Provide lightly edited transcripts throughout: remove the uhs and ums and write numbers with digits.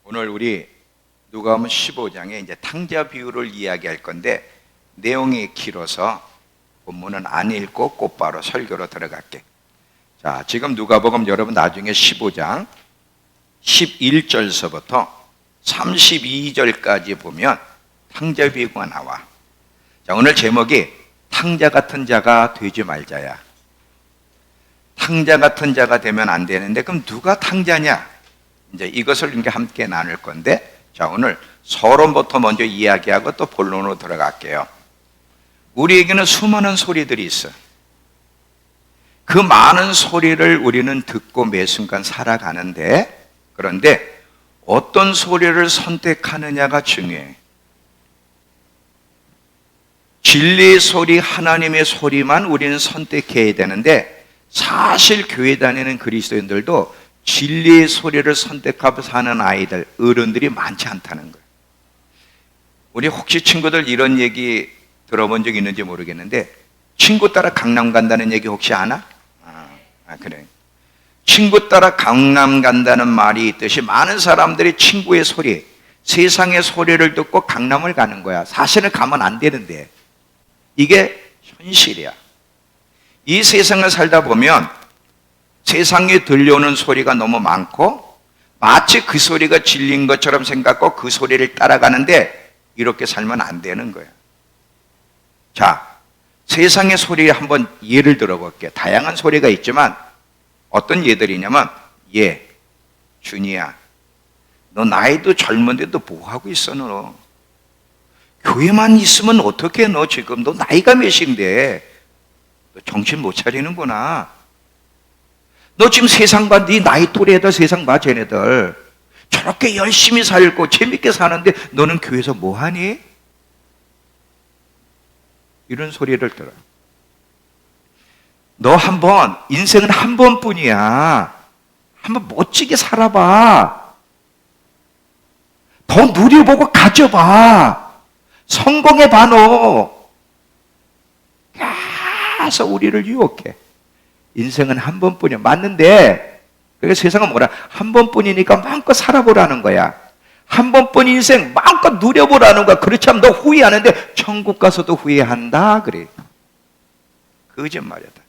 오늘 우리 누가복음 15장에 이제 탕자 비유를 이야기할 건데 내용이 길어서 본문은 안 읽고 곧바로 설교로 들어갈게. 자, 지금 누가복음 여러분 나중에 15장 11절서부터 32절까지 보면 탕자 비유가 나와. 자, 오늘 제목이 탕자 같은 자가 되지 말자야. 탕자 같은 자가 되면 안 되는데 그럼 누가 탕자냐? 이제 이것을 함께 나눌 건데, 자, 오늘 서론부터 먼저 이야기하고 또 본론으로 들어갈게요. 우리에게는 수많은 소리들이 있어. 그 많은 소리를 우리는 듣고 매 순간 살아가는데, 그런데 어떤 소리를 선택하느냐가 중요해. 진리의 소리, 하나님의 소리만 우리는 선택해야 되는데, 사실 교회 다니는 그리스도인들도 진리의 소리를 선택하고 사는 아이들, 어른들이 많지 않다는 거예요. 우리 혹시 친구들 이런 얘기 들어본 적 있는지 모르겠는데, 친구 따라 강남 간다는 얘기 혹시 아나? 그래. 친구 따라 강남 간다는 말이 있듯이 많은 사람들이 친구의 소리, 세상의 소리를 듣고 강남을 가는 거야. 사실은 가면 안 되는데 이게 현실이야. 이 세상을 살다 보면 세상에 들려오는 소리가 너무 많고 마치 그 소리가 진리인 것처럼 생각하고 그 소리를 따라가는데 이렇게 살면 안 되는 거예요. 자, 세상의 소리 한번 예를 들어볼게요. 다양한 소리가 있지만 어떤 예들이냐면, 준이야, 너 나이도 젊은데 너 뭐하고 있어? 너 교회만 있으면 어떡해? 너 지금 너 나이가 몇인데 너 정신 못 차리는구나. 너 지금 세상 봐. 네 나이 또래다. 세상 봐. 쟤네들 저렇게 열심히 살고 재밌게 사는데 너는 교회에서 뭐하니? 이런 소리를 들어요. 너 한번, 인생은 한 번뿐이야. 한번 멋지게 살아봐. 더 누려보고 가져봐. 성공해봐. 너 계속 우리를 유혹해. 인생은 한 번뿐이야. 맞는데 그래서 세상은 뭐라, 한 번뿐이니까 마음껏 살아보라는 거야. 한 번뿐 인생 마음껏 누려보라는 거야. 그렇지 않으면 너 후회하는데 천국 가서도 후회한다. 그래. 거짓말이다.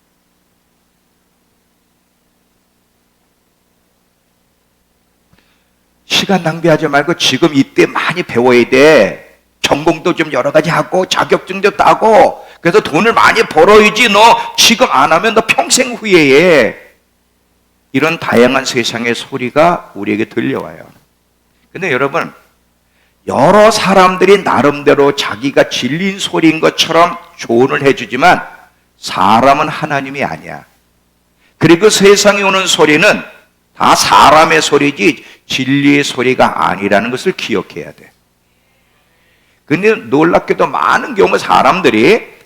시간 낭비하지 말고 지금 이때 많이 배워야 돼. 전공도 좀 여러 가지 하고 자격증도 따고, 그래서 돈을 많이 벌어야지. 너 지금 안 하면 너 평생 후회해. 이런 다양한 세상의 소리가 우리에게 들려와요. 근데 여러분, 여러 사람들이 나름대로 자기가 진리인 소리인 것처럼 조언을 해주지만 사람은 하나님이 아니야. 그리고 세상에 오는 소리는 다 사람의 소리지 진리의 소리가 아니라는 것을 기억해야 돼. 근데 놀랍게도 많은 경우 사람들이,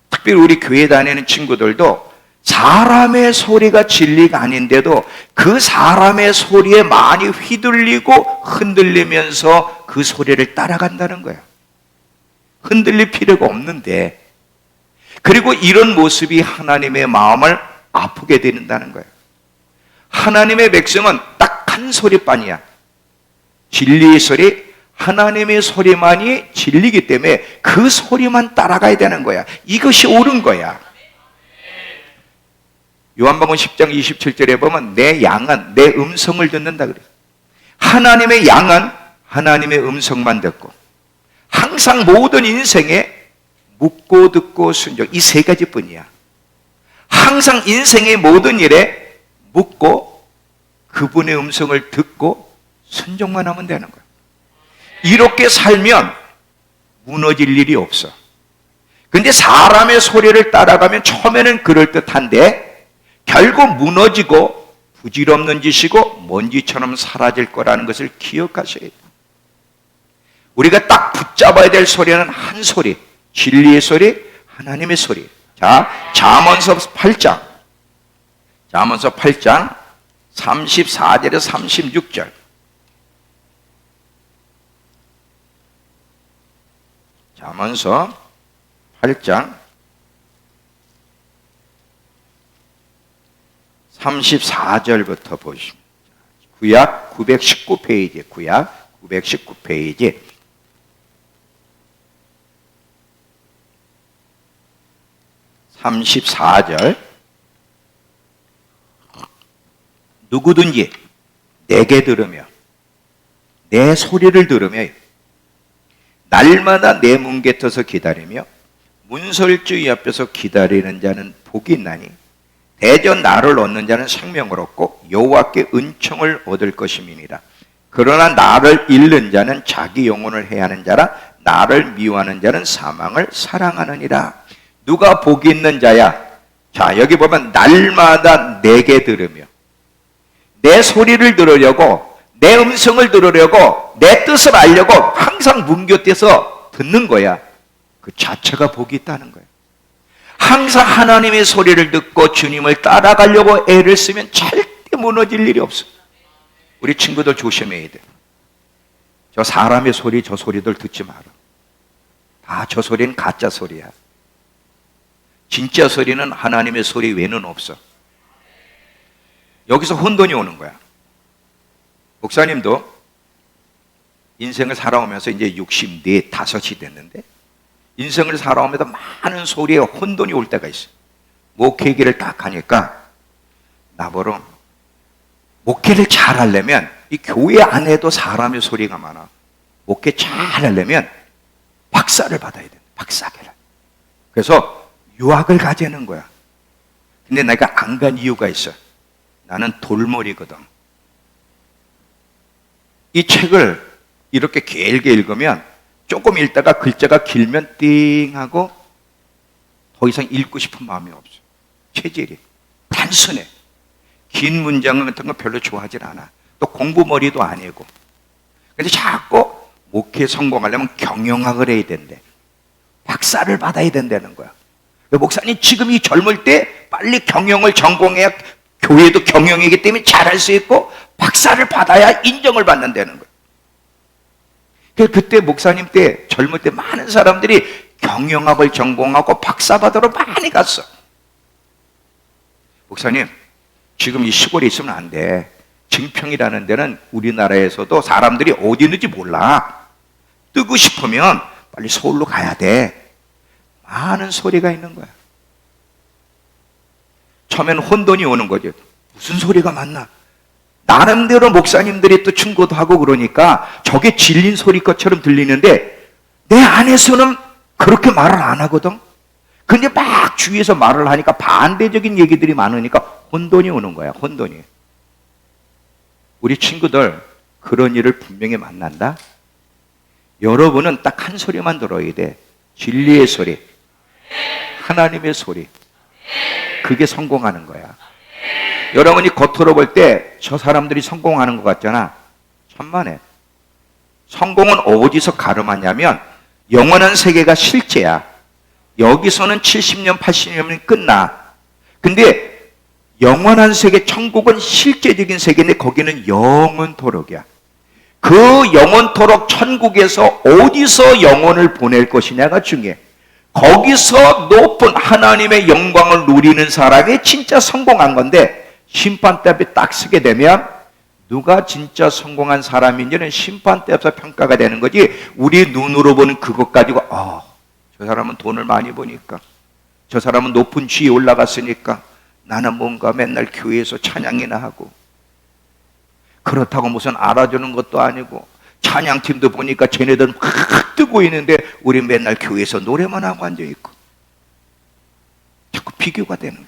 특별히 우리 교회 다니는 친구들도 사람의 소리가 진리가 아닌데도 그 사람의 소리에 많이 휘둘리고 흔들리면서 그 소리를 따라간다는 거예요. 흔들릴 필요가 없는데. 그리고 이런 모습이 하나님의 마음을 아프게 되는다는 거예요. 하나님의 백성은 딱 한 소리뿐이야. 진리의 소리, 하나님의 소리만이 진리이기 때문에 그 소리만 따라가야 되는 거야. 이것이 옳은 거야. 요한복음 10장 27절에 보면 내 양은 내 음성을 듣는다 그래. 하나님의 양은 하나님의 음성만 듣고, 항상 모든 인생에 묻고 듣고 순종, 이 세 가지뿐이야. 항상 인생의 모든 일에 묻고 그분의 음성을 듣고 순종만 하면 되는 거야. 이렇게 살면 무너질 일이 없어. 근데 사람의 소리를 따라가면 처음에는 그럴듯한데 결국 무너지고 부질없는 짓이고 먼지처럼 사라질 거라는 것을 기억하셔야 돼요. 우리가 딱 붙잡아야 될 소리는 한 소리, 진리의 소리, 하나님의 소리. 자, 잠언서 8장 34절에서 36절. 잠언서 8장 34절부터 보십니다. 구약 919페이지, 구약 919페이지. 34절. 누구든지 내게 들으며 내 소리를 들으며 날마다 내 문 곁에서 기다리며 문설주의 앞에서 기다리는 자는 복이 있나니 대저 나를 얻는 자는 생명을 얻고 여호와께 은총을 얻을 것임이니라. 그러나 나를 잃는 자는 자기 영혼을 해하는 자라. 나를 미워하는 자는 사망을 사랑하느니라. 누가 복이 있는 자야? 자, 여기 보면 날마다 내게 들으며 내 소리를 들으려고, 내 음성을 들으려고, 내 뜻을 알려고 항상 문 곁에서 듣는 거야. 그 자체가 복이 있다는 거예요. 항상 하나님의 소리를 듣고 주님을 따라가려고 애를 쓰면 절대 무너질 일이 없어. 우리 친구들 조심해야 돼. 저 사람의 소리, 저 소리들 듣지 마라. 다 저 소리는 가짜 소리야. 진짜 소리는 하나님의 소리 외에는 없어. 여기서 혼돈이 오는 거야. 목사님도 인생을 살아오면서 이제 64, 5이 됐는데 인생을 살아오면서 많은 소리에 혼돈이 올 때가 있어. 목회기를 딱 하니까 나보러 목회를 잘 하려면 이 교회 안에도 사람의 소리가 많아. 목회 잘 하려면 박사를 받아야 돼. 박사계를. 그래서 유학을 가자는 거야. 근데 내가 안 간 이유가 있어. 나는 돌머리거든. 이 책을 이렇게 길게 읽으면 조금 읽다가 글자가 길면 띵 하고 더 이상 읽고 싶은 마음이 없어. 체질이 단순해. 긴 문장 같은 거 별로 좋아하질 않아. 또 공부머리도 아니고. 근데 자꾸 목회 성공하려면 경영학을 해야 된대. 박사를 받아야 된다는 거야. 목사님 지금 이 젊을 때 빨리 경영을 전공해야 교회도 경영이기 때문에 잘할 수 있고 박사를 받아야 인정을 받는다는 거예요. 그래서 그때 목사님 때 젊을 때 많은 사람들이 경영학을 전공하고 박사 받으러 많이 갔어. 목사님 지금 이 시골에 있으면 안 돼. 증평이라는 데는 우리나라에서도 사람들이 어디 있는지 몰라. 뜨고 싶으면 빨리 서울로 가야 돼. 많은 소리가 있는 거야. 처음에는 혼돈이 오는 거죠. 무슨 소리가 맞나? 나름대로 목사님들이 또 충고도 하고 그러니까 저게 진린 소리 것처럼 들리는데 내 안에서는 그렇게 말을 안 하거든. 근데 막 주위에서 말을 하니까 반대적인 얘기들이 많으니까 혼돈이 오는 거야. 혼돈이. 우리 친구들 그런 일을 분명히 만난다. 여러분은 딱 한 소리만 들어야 돼. 진리의 소리, 하나님의 소리. 그게 성공하는 거야. 여러분이 겉으로 볼 때 저 사람들이 성공하는 것 같잖아. 천만에. 성공은 어디서 가름하냐면 영원한 세계가 실제야. 여기서는 70년, 80년이면 끝나. 근데 영원한 세계, 천국은 실제적인 세계인데 거기는 영원토록이야. 그 영원토록 천국에서 어디서 영혼을 보낼 것이냐가 중요해. 거기서 높은 하나님의 영광을 누리는 사람이 진짜 성공한 건데 심판대 앞에 딱 서게 되면 누가 진짜 성공한 사람인지는 심판대 앞에서 평가가 되는 거지. 우리 눈으로 보는 그것 가지고 저 사람은 돈을 많이 버니까, 저 사람은 높은 지위에 올라갔으니까 나는 뭔가 맨날 교회에서 찬양이나 하고, 그렇다고 무슨 알아주는 것도 아니고 찬양팀도 보니까 쟤네들은 확 뜨고 있는데 우리 맨날 교회에서 노래만 하고 앉아있고. 자꾸 비교가 되는 거야.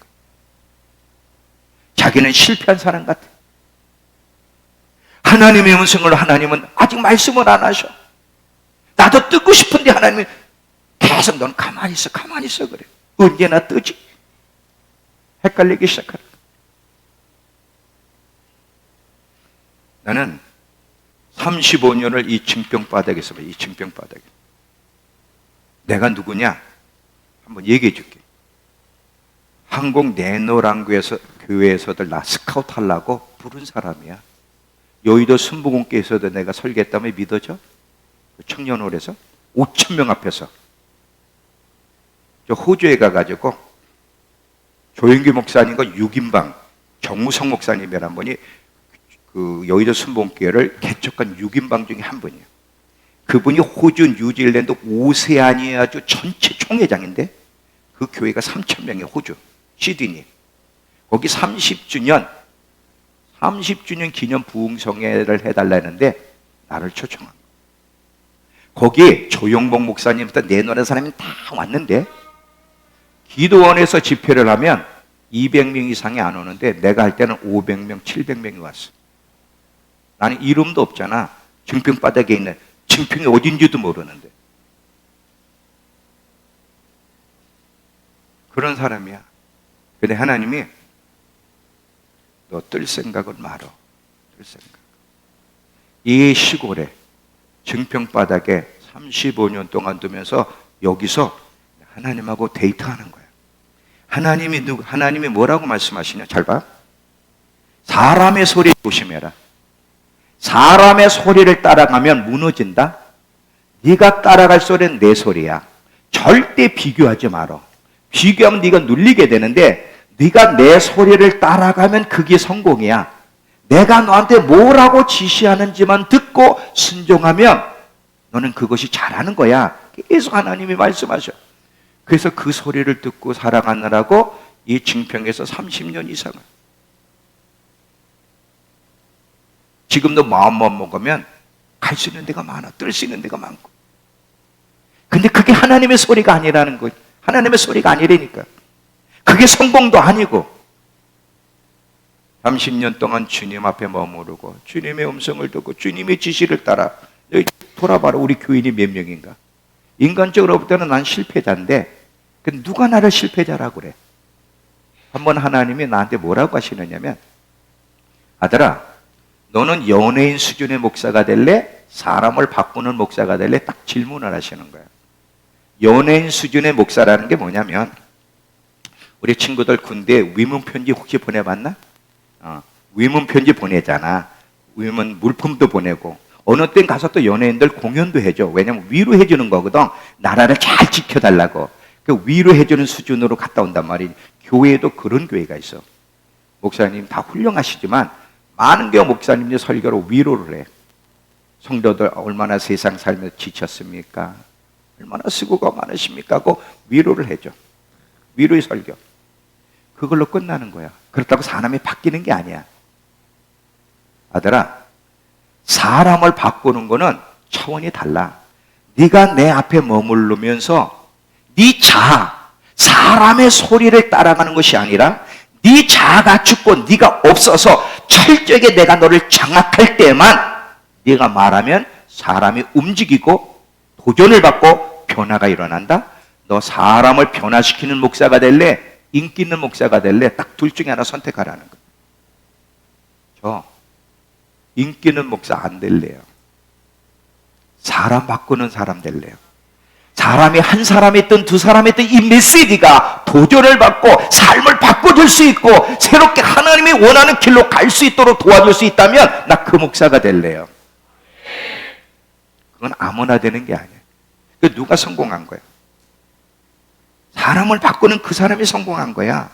자기는 실패한 사람 같아. 하나님의 음성을 하나님은 아직 말씀을 안 하셔. 나도 뜨고 싶은데 하나님은 계속 넌 가만히 있어 그래. 언제나 뜨지? 헷갈리기 시작하는 거야. 나는 35년을 이 징병바닥에서 봐. 이 징병바닥에. 내가 누구냐? 한번 얘기해 줄게. 한국 내노랑교에서 교회에서들 나 스카우트 하려고 부른 사람이야. 여의도 순복음교에서도 내가 설계했다면 믿어져? 청년홀에서 5,000명 앞에서 저 호주에 가가지고 조영규 목사님과 6인방 정우성 목사님이란 분이 그 여의도 순복음교회를 개척한 6인방 중에 한 분이에요. 그분이 호주, 뉴질랜드, 오세아니아주 전체 총회장인데 그 교회가 3,000명의 호주, 시드니. 거기 30주년 기념 부흥성회를 해달라는데 나를 초청한 거예요. 거기 조용복 목사님부터 내노는 사람이 다 왔는데 기도원에서 집회를 하면 200명 이상이 안 오는데 내가 할 때는 500명, 700명이 왔어. 나는 이름도 없잖아. 증평바닥에 있는 증평이 어딘지도 모르는데 그런 사람이야. 근데 하나님이 너 뜰 생각은 말어. 뜰 생각. 이 시골에 증평바닥에 35년 동안 두면서 여기서 하나님하고 데이트하는 거야. 하나님이 뭐라고 말씀하시냐? 잘 봐. 사람의 소리 조심해라. 사람의 소리를 따라가면 무너진다. 네가 따라갈 소리는 내 소리야. 절대 비교하지 마라. 비교하면 네가 눌리게 되는데 네가 내 소리를 따라가면 그게 성공이야. 내가 너한테 뭐라고 지시하는지만 듣고 순종하면 너는 그것이 잘하는 거야. 계속 하나님이 말씀하셔. 그래서 그 소리를 듣고 살아가느라고 이 증평에서 30년 이상을. 지금도 마음만 먹으면 갈 수 있는 데가 많아. 뜰 수 있는 데가 많고. 근데 그게 하나님의 소리가 아니라는 거예요. 하나님의 소리가 아니라니까. 그게 성공도 아니고 30년 동안 주님 앞에 머무르고 주님의 음성을 듣고 주님의 지시를 따라. 여기 돌아봐라. 우리 교인이 몇 명인가. 인간적으로 볼 때는 난 실패자인데 누가 나를 실패자라고 그래. 한번 하나님이 나한테 뭐라고 하시느냐면 아들아 너는 연예인 수준의 목사가 될래? 사람을 바꾸는 목사가 될래? 딱 질문을 하시는 거야. 연예인 수준의 목사라는 게 뭐냐면 우리 친구들 군대에 위문 편지 혹시 보내봤나? 위문 편지 보내잖아. 위문 물품도 보내고 어느 땐 가서 또 연예인들 공연도 해줘. 왜냐면 위로해 주는 거거든. 나라를 잘 지켜달라고. 그 위로해 주는 수준으로 갔다 온단 말이지. 교회에도 그런 교회가 있어. 목사님 다 훌륭하시지만 많은 경우 목사님이 설교로 위로를 해. 성도들 얼마나 세상 살며 지쳤습니까? 얼마나 수고가 많으십니까? 하고 위로를 해줘. 위로의 설교. 그걸로 끝나는 거야. 그렇다고 사람이 바뀌는 게 아니야. 아들아, 사람을 바꾸는 거는 차원이 달라. 네가 내 앞에 머무르면서 네 자아, 사람의 소리를 따라가는 것이 아니라 네 자아가 죽고 네가 없어서 철저하게 내가 너를 장악할 때만 네가 말하면 사람이 움직이고 도전을 받고 변화가 일어난다. 너 사람을 변화시키는 목사가 될래? 인기 있는 목사가 될래? 딱 둘 중에 하나 선택하라는 거예요. 저 인기 있는 목사 안 될래요. 사람 바꾸는 사람 될래요. 사람이 한 사람이 있든 두 사람이 있든 이 메시지가 도전을 받고 삶을 바꿔줄 수 있고 새롭게 하나님이 원하는 길로 갈 수 있도록 도와줄 수 있다면 나 그 목사가 될래요. 그건 아무나 되는 게 아니에요. 그 누가 성공한 거예요? 사람을 바꾸는 그 사람이 성공한 거야.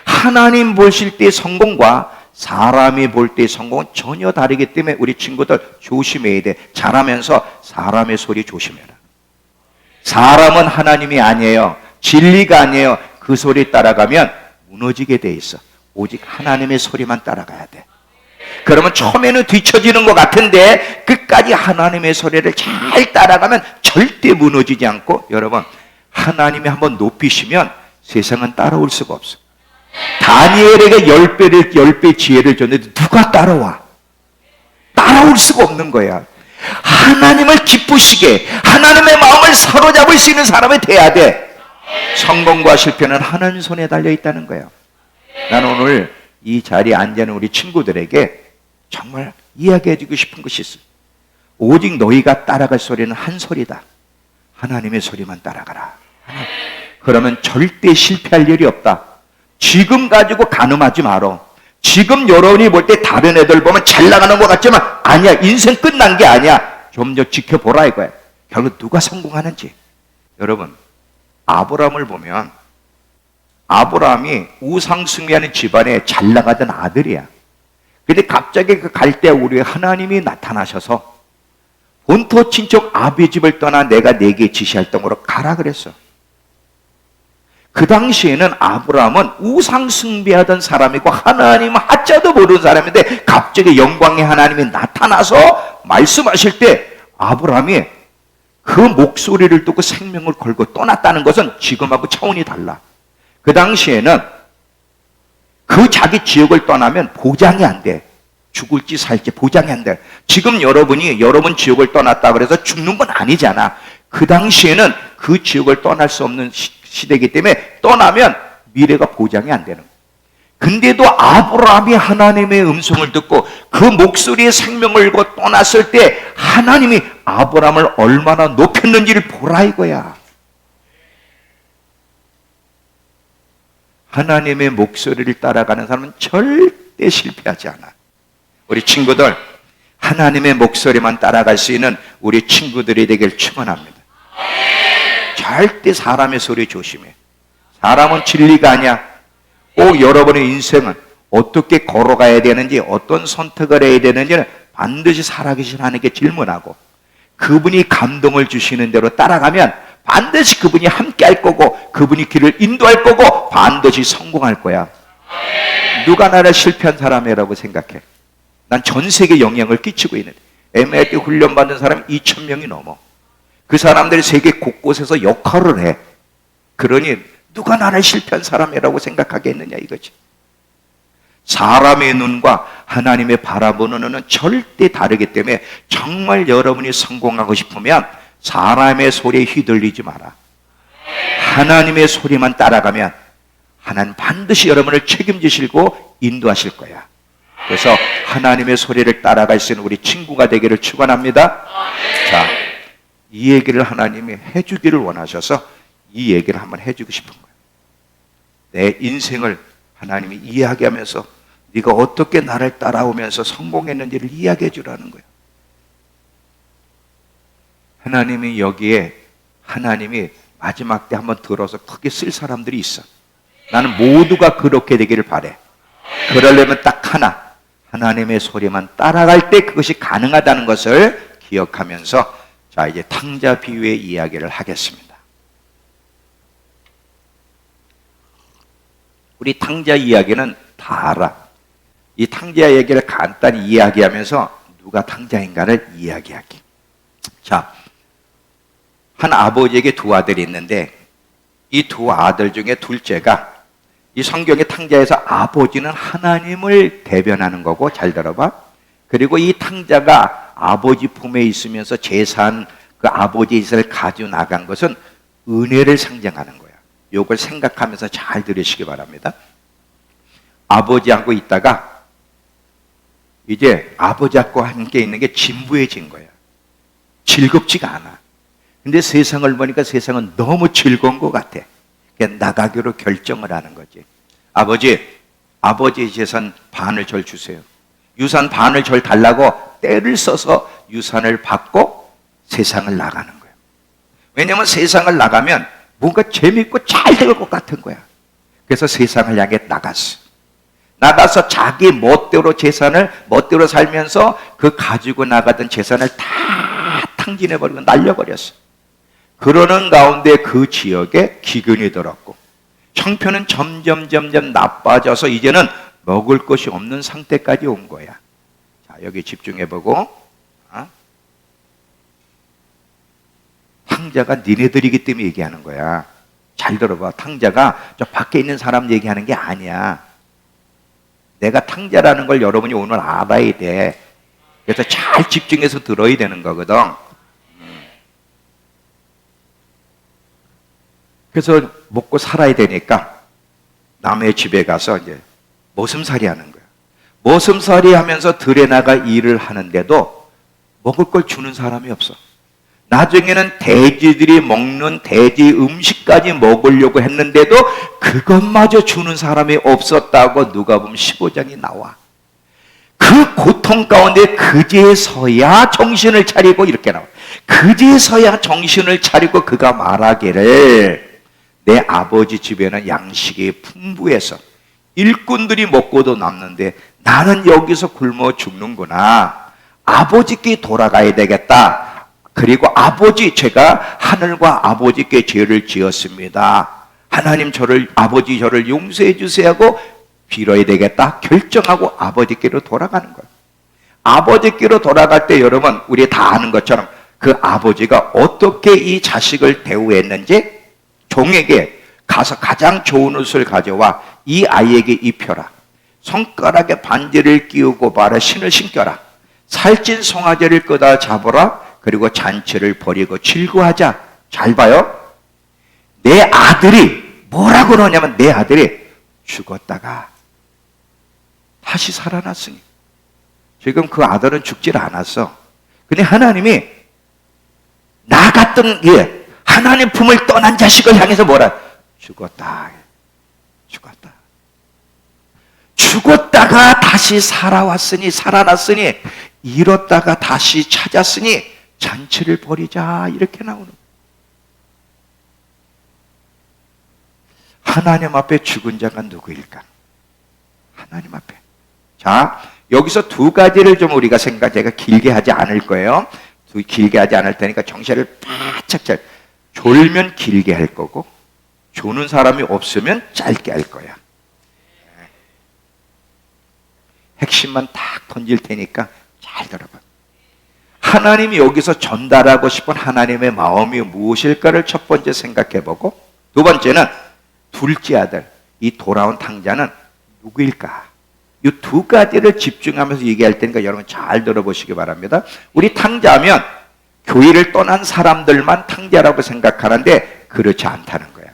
하나님 보실 때 성공과 사람이 볼 때 성공은 전혀 다르기 때문에 우리 친구들 조심해야 돼. 자라면서 사람의 소리 조심해라. 사람은 하나님이 아니에요. 진리가 아니에요. 그 소리 따라가면 무너지게 돼 있어. 오직 하나님의 소리만 따라가야 돼. 그러면 처음에는 뒤처지는 것 같은데 끝까지 하나님의 소리를 잘 따라가면 절대 무너지지 않고 여러분 하나님이 한번 높이시면 세상은 따라올 수가 없어. 다니엘에게 10배 지혜를 줬는데 누가 따라와? 따라올 수가 없는 거야. 하나님을 기쁘시게 하나님의 마음을 사로잡을 수 있는 사람이 돼야 돼. 성공과 실패는 하나님 손에 달려있다는 거예요. 나는 오늘 이 자리에 앉아있는 우리 친구들에게 정말 이야기해주고 싶은 것이 있어. 오직 너희가 따라갈 소리는 한 소리다. 하나님의 소리만 따라가라. 그러면 절대 실패할 일이 없다. 지금 가지고 가늠하지 마라. 지금 여러분이 볼 때 다른 애들 보면 잘 나가는 것 같지만 아니야. 인생 끝난 게 아니야. 좀 더 지켜보라 이거야. 결국 누가 성공하는지. 여러분 아브라함을 보면 아브라함이 우상숭배하는 집안에 잘 나가던 아들이야. 근데 갑자기 그 갈대 우리 하나님이 나타나셔서 본토 친척 아비 집을 떠나 내가 네게 지시할 땅으로 가라 그랬어. 그 당시에는 아브라함은 우상 숭배하던 사람이고 하나님 하자도 모르는 사람인데 갑자기 영광의 하나님이 나타나서 말씀하실 때 아브라함이 그 목소리를 듣고 생명을 걸고 떠났다는 것은 지금하고 차원이 달라. 그 당시에는 그 자기 지역을 떠나면 보장이 안 돼. 죽을지 살지 보장이 안 돼. 지금 여러분이 여러분 지역을 떠났다 그래서 죽는 건 아니잖아. 그 당시에는 그 지역을 떠날 수 없는 시대이기 때문에 떠나면 미래가 보장이 안 되는 거예요. 근데도 아브라함이 하나님의 음성을 듣고 그 목소리에 생명을 걸고 떠났을 때 하나님이 아브라함을 얼마나 높였는지를 보라 이거야. 하나님의 목소리를 따라가는 사람은 절대 실패하지 않아. 우리 친구들, 하나님의 목소리만 따라갈 수 있는 우리 친구들이 되길 축원합니다. 절대 사람의 소리 조심해. 사람은 진리가 아니야. 꼭 여러분의 인생은 어떻게 걸어가야 되는지, 어떤 선택을 해야 되는지는 반드시 살아계신 하나님께 질문하고 그분이 감동을 주시는 대로 따라가면 반드시 그분이 함께 할 거고 그분이 길을 인도할 거고 반드시 성공할 거야. 누가 나를 실패한 사람이라고 생각해? 난 전 세계에 영향을 끼치고 있는데 MIT 훈련받은 사람이 2,000명이 넘어. 그 사람들이 세계 곳곳에서 역할을 해. 그러니 누가 나를 실패한 사람이라고 생각하겠느냐 이거지. 사람의 눈과 하나님의 바라보는 눈은 절대 다르기 때문에 정말 여러분이 성공하고 싶으면 사람의 소리에 휘둘리지 마라. 하나님의 소리만 따라가면 하나님 반드시 여러분을 책임지시고 인도하실 거야. 그래서 하나님의 소리를 따라갈 수 있는 우리 친구가 되기를 축원합니다. 자, 이 얘기를 하나님이 해주기를 원하셔서 이 얘기를 한번 해주고 싶은 거예요. 내 인생을 하나님이 이야기하면서 네가 어떻게 나를 따라오면서 성공했는지를 이야기해 주라는 거예요. 하나님이 여기에 하나님이 마지막 때 한번 들어서 크게 쓸 사람들이 있어. 나는 모두가 그렇게 되기를 바래. 그러려면 딱 하나, 하나님의 소리만 따라갈 때 그것이 가능하다는 것을 기억하면서 자, 이제 탕자 비유의 이야기를 하겠습니다. 우리 탕자 이야기는 다 알아. 이 탕자 얘기를 간단히 이야기하면서 누가 탕자인가를 이야기하기. 자, 한 아버지에게 두 아들이 있는데 이 두 아들 중에 둘째가 이 성경의 탕자에서 아버지는 하나님을 대변하는 거고, 잘 들어봐. 그리고 이 탕자가 아버지 품에 있으면서 재산, 그 아버지의 짓을 가지고 나간 것은 은혜를 상징하는 거야. 이걸 생각하면서 잘 들으시기 바랍니다. 아버지하고 있다가 이제 아버지하고 함께 있는 게 진부해진 거야. 즐겁지가 않아. 근데 세상을 보니까 세상은 너무 즐거운 것 같아. 그냥 나가기로 결정을 하는 거지. 아버지의 재산 반을 절 주세요. 유산 반을 절 달라고 때를 써서 유산을 받고 세상을 나가는 거예요. 왜냐하면 세상을 나가면 뭔가 재밌고 잘 될 것 같은 거야. 그래서 세상을 향해 나가서 자기 멋대로 재산을 멋대로 살면서 그 가지고 나가던 재산을 다 탕진해버리고 날려버렸어. 그러는 가운데 그 지역에 기근이 들었고 형편은 점점 나빠져서 이제는 먹을 것이 없는 상태까지 온 거야. 자, 여기 집중해보고. 탕자가 니네들이기 때문에 얘기하는 거야. 잘 들어봐. 탕자가 저 밖에 있는 사람 얘기하는 게 아니야. 내가 탕자라는 걸 여러분이 오늘 알아야 돼. 그래서 잘 집중해서 들어야 되는 거거든. 그래서 먹고 살아야 되니까 남의 집에 가서 이제 머슴살이 하는 거야. 머슴살이 하면서 들에 나가 일을 하는데도 먹을 걸 주는 사람이 없어. 나중에는 돼지들이 먹는 돼지 음식까지 먹으려고 했는데도 그것마저 주는 사람이 없었다고 누가복음 15장이 나와. 그 고통 가운데 그제서야 정신을 차리고 이렇게 나와. 그제서야 정신을 차리고 그가 말하기를 내 아버지 집에는 양식이 풍부해서 일꾼들이 먹고도 남는데 나는 여기서 굶어 죽는구나. 아버지께 돌아가야 되겠다. 그리고 아버지, 제가 하늘과 아버지께 죄를 지었습니다. 하나님 아버지 저를 용서해 주세요 하고 빌어야 되겠다 결정하고 아버지께로 돌아가는 거예요. 아버지께로 돌아갈 때 여러분, 우리 다 아는 것처럼 그 아버지가 어떻게 이 자식을 대우했는지, 종에게 가서 가장 좋은 옷을 가져와 이 아이에게 입혀라. 손가락에 반지를 끼우고 봐라. 신을 신겨라. 살찐 송아지를 끄다 잡아라. 그리고 잔치를 벌이고 즐거워하자. 잘 봐요. 내 아들이 뭐라고 그러냐면, 내 아들이 죽었다가 다시 살아났으니. 지금 그 아들은 죽질 않았어. 근데 하나님이 나 같은 하나님 품을 떠난 자식을 향해서 뭐라? 죽었다. 죽었다. 죽었다가 다시 살아왔으니, 살아났으니, 잃었다가 다시 찾았으니 잔치를 벌이자. 이렇게 나오는 거예요. 하나님 앞에 죽은 자가 누구일까? 하나님 앞에. 자, 여기서 두 가지를 좀 우리가 제가 길게 하지 않을 거예요. 길게 하지 않을 테니까 정신을 바짝 잘. 졸면 길게 할 거고, 조는 사람이 없으면 짧게 할 거야. 핵심만 딱 던질 테니까 잘 들어봐. 하나님이 여기서 전달하고 싶은 하나님의 마음이 무엇일까를 첫 번째 생각해보고, 두 번째는 둘째 아들, 이 돌아온 탕자는 누구일까? 이 두 가지를 집중하면서 얘기할 테니까 여러분 잘 들어보시기 바랍니다. 우리 탕자하면 교회를 떠난 사람들만 탕자라고 생각하는데 그렇지 않다는 거예요.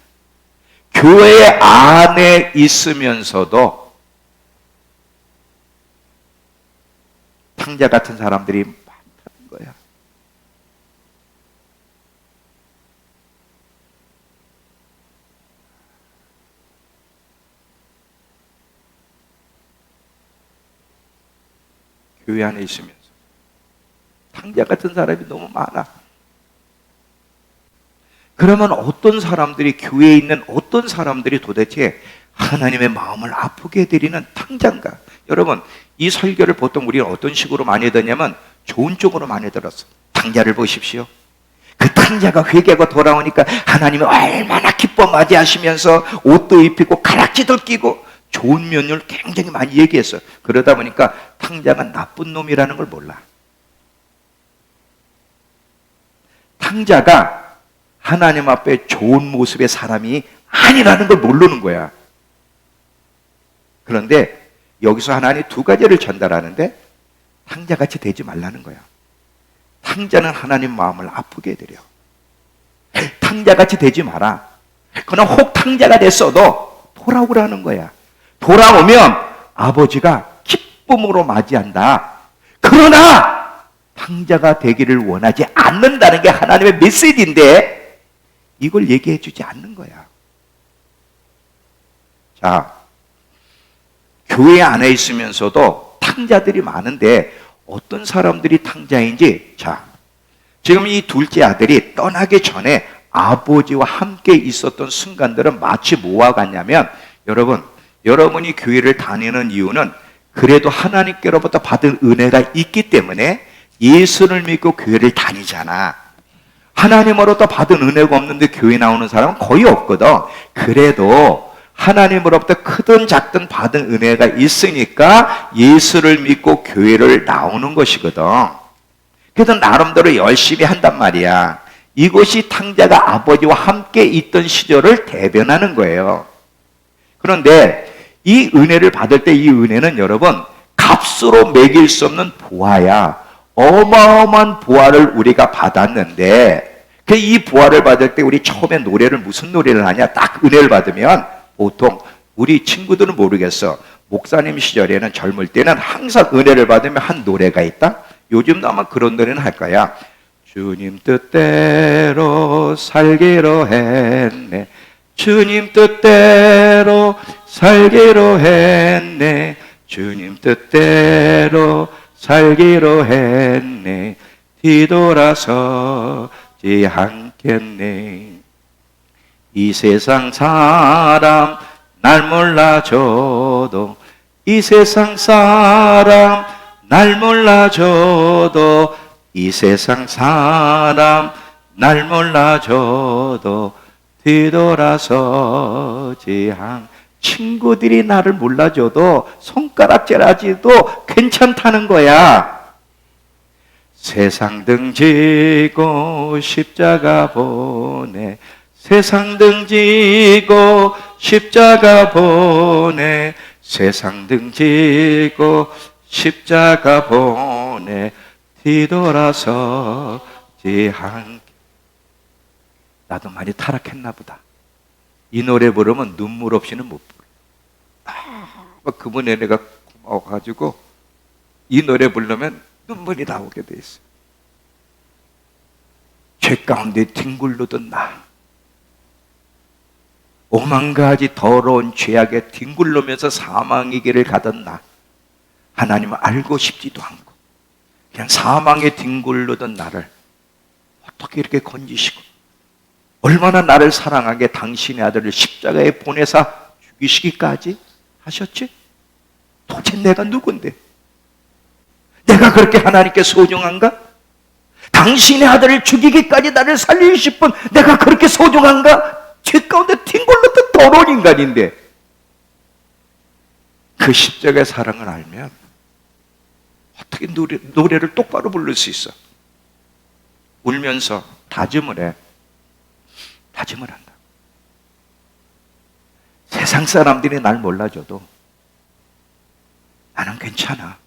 교회 안에 있으면서도 탕자 같은 사람들이 많다는 거예요. 교회 안에 있으면서 탕자 같은 사람이 너무 많아. 그러면 어떤 사람들이, 교회에 있는 어떤 사람들이 도대체 하나님의 마음을 아프게 해드리는 탕자인가? 여러분, 이 설교를 보통 우리는 어떤 식으로 많이 듣냐면 좋은 쪽으로 많이 들었어. 탕자를 보십시오. 그 탕자가 회개하고 돌아오니까 하나님이 얼마나 기뻐 맞이하시면서 옷도 입히고 가락지도 끼고 좋은 면을 굉장히 많이 얘기했어요. 그러다 보니까 탕자가 나쁜 놈이라는 걸 몰라. 탕자가 하나님 앞에 좋은 모습의 사람이 아니라는 걸 모르는 거야. 그런데 여기서 하나님이 두 가지를 전달하는데 탕자같이 되지 말라는 거야. 탕자는 하나님 마음을 아프게 해드려. 탕자같이 되지 마라. 그러나 혹 탕자가 됐어도 돌아오라는 거야. 돌아오면 아버지가 기쁨으로 맞이한다. 그러나 탕자가 되기를 원하지 않는다는 게 하나님의 메시지인데 이걸 얘기해 주지 않는 거야. 자, 교회 안에 있으면서도 탕자들이 많은데 어떤 사람들이 탕자인지, 자, 지금 이 둘째 아들이 떠나기 전에 아버지와 함께 있었던 순간들은 마치 뭐와 같냐면, 여러분이 교회를 다니는 이유는 그래도 하나님께로부터 받은 은혜가 있기 때문에 예수를 믿고 교회를 다니잖아. 하나님으로부터 받은 은혜가 없는데 교회 나오는 사람은 거의 없거든. 그래도 하나님으로부터 크든 작든 받은 은혜가 있으니까 예수를 믿고 교회를 나오는 것이거든. 그래서 나름대로 열심히 한단 말이야. 이것이 탕자가 아버지와 함께 있던 시절을 대변하는 거예요. 그런데 이 은혜를 받을 때 이 은혜는 여러분 값으로 매길 수 없는 보화야. 어마어마한 보화를 우리가 받았는데, 이 보화를 받을 때 우리 처음에 무슨 노래를 하냐? 딱 은혜를 받으면 보통 우리 친구들은 모르겠어. 목사님 시절에는 젊을 때는 항상 은혜를 받으면 한 노래가 있다. 요즘도 아마 그런 노래는 할 거야. 주님 뜻대로 살기로 했네. 주님 뜻대로 살기로 했네. 주님 뜻대로 살기로 했네. 뒤돌아서지 않겠네. 이 세상 사람 날 몰라줘도 이 세상 사람 날 몰라줘도 이 세상 사람 날 몰라줘도 뒤돌아서지 않. 친구들이 나를 몰라줘도 손가락질하지도 괜찮다는 거야. 세상 등지고 십자가 보내. 세상 등지고 십자가 보내. 세상 등지고 십자가 보내. 뒤돌아서지 않게. 나도 많이 타락했나 보다. 이 노래 부르면 눈물 없이는 못 부르. 그분의 내가 고마워가지고 이 노래 부르면 눈물이 나오게 돼 있어요. 죄 가운데 뒹굴르던 나, 오만 가지 더러운 죄악에 뒹굴르면서 사망의 길을 가던 나, 하나님을 알고 싶지도 않고 그냥 사망에 뒹굴르던 나를 어떻게 이렇게 건지시고 얼마나 나를 사랑하게 당신의 아들을 십자가에 보내사 죽이시기까지 하셨지? 도대체 내가 누군데? 내가 그렇게 하나님께 소중한가? 당신의 아들을 죽이기까지 나를 살리실 분, 내가 그렇게 소중한가? 죄 가운데 뒹굴렀던 더러운 인간인데 그 십자가의 사랑을 알면 어떻게 노래를 똑바로 부를 수 있어? 울면서 다짐을 해. 다짐을 한다. 세상 사람들이 날 몰라줘도 나는 괜찮아.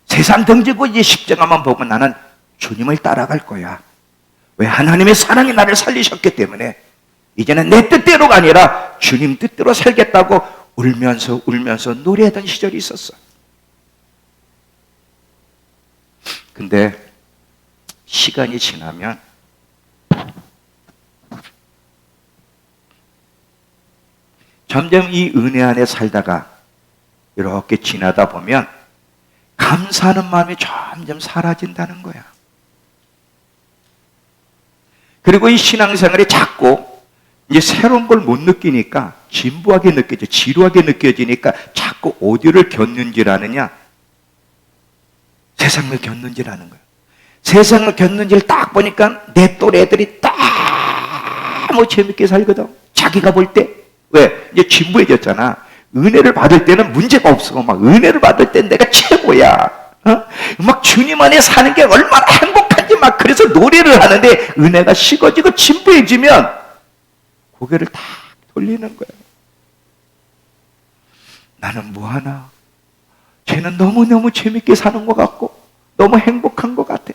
세상 등지고 이제 십자가만 보고 나는 주님을 따라갈 거야. 왜? 하나님의 사랑이 나를 살리셨기 때문에 이제는 내 뜻대로가 아니라 주님 뜻대로 살겠다고 울면서 노래하던 시절이 있었어. 근데 시간이 지나면 점점 이 은혜 안에 살다가 이렇게 지나다 보면 감사하는 마음이 점점 사라진다는 거야. 그리고 이 신앙생활이 자꾸 이제 새로운 걸 못 느끼니까 진부하게 느껴져, 지루하게 느껴지니까 자꾸 어디를 겪는지라느냐? 세상을 겪는지라는 거야. 세상을 겪는지를 딱 보니까 내 또래 애들이 너무 재밌게 살거든. 자기가 볼 때. 왜? 이제 진부해졌잖아. 은혜를 받을 때는 문제가 없어. 막 은혜를 받을 때 내가 최고야. 막 주님 안에 사는 게 얼마나 행복한지 막 그래서 노래를 하는데 은혜가 식어지고 진부해지면 고개를 딱 돌리는 거야. 나는 뭐하나? 쟤는 너무너무 재밌게 사는 것 같고 너무 행복한 것 같아.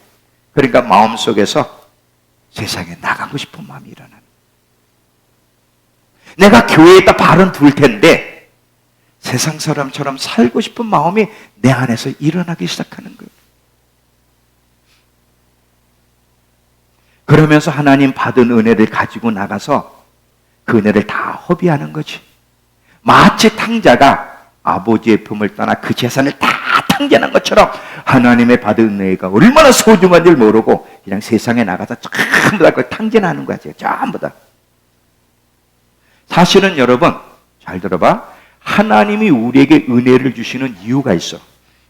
그러니까 마음속에서 세상에 나가고 싶은 마음이 일어나는. 내가 교회에다 발은 둘 텐데 세상 사람처럼 살고 싶은 마음이 내 안에서 일어나기 시작하는 거예요. 그러면서 하나님 받은 은혜를 가지고 나가서 그 은혜를 다 허비하는 거지. 마치 탕자가 아버지의 품을 떠나 그 재산을 다 탕진한 것처럼 하나님의 받은 은혜가 얼마나 소중한지를 모르고 그냥 세상에 나가서 전부 다 그걸 탕진하는 거야. 전부 다. 사실은 여러분 잘 들어봐. 하나님이 우리에게 은혜를 주시는 이유가 있어.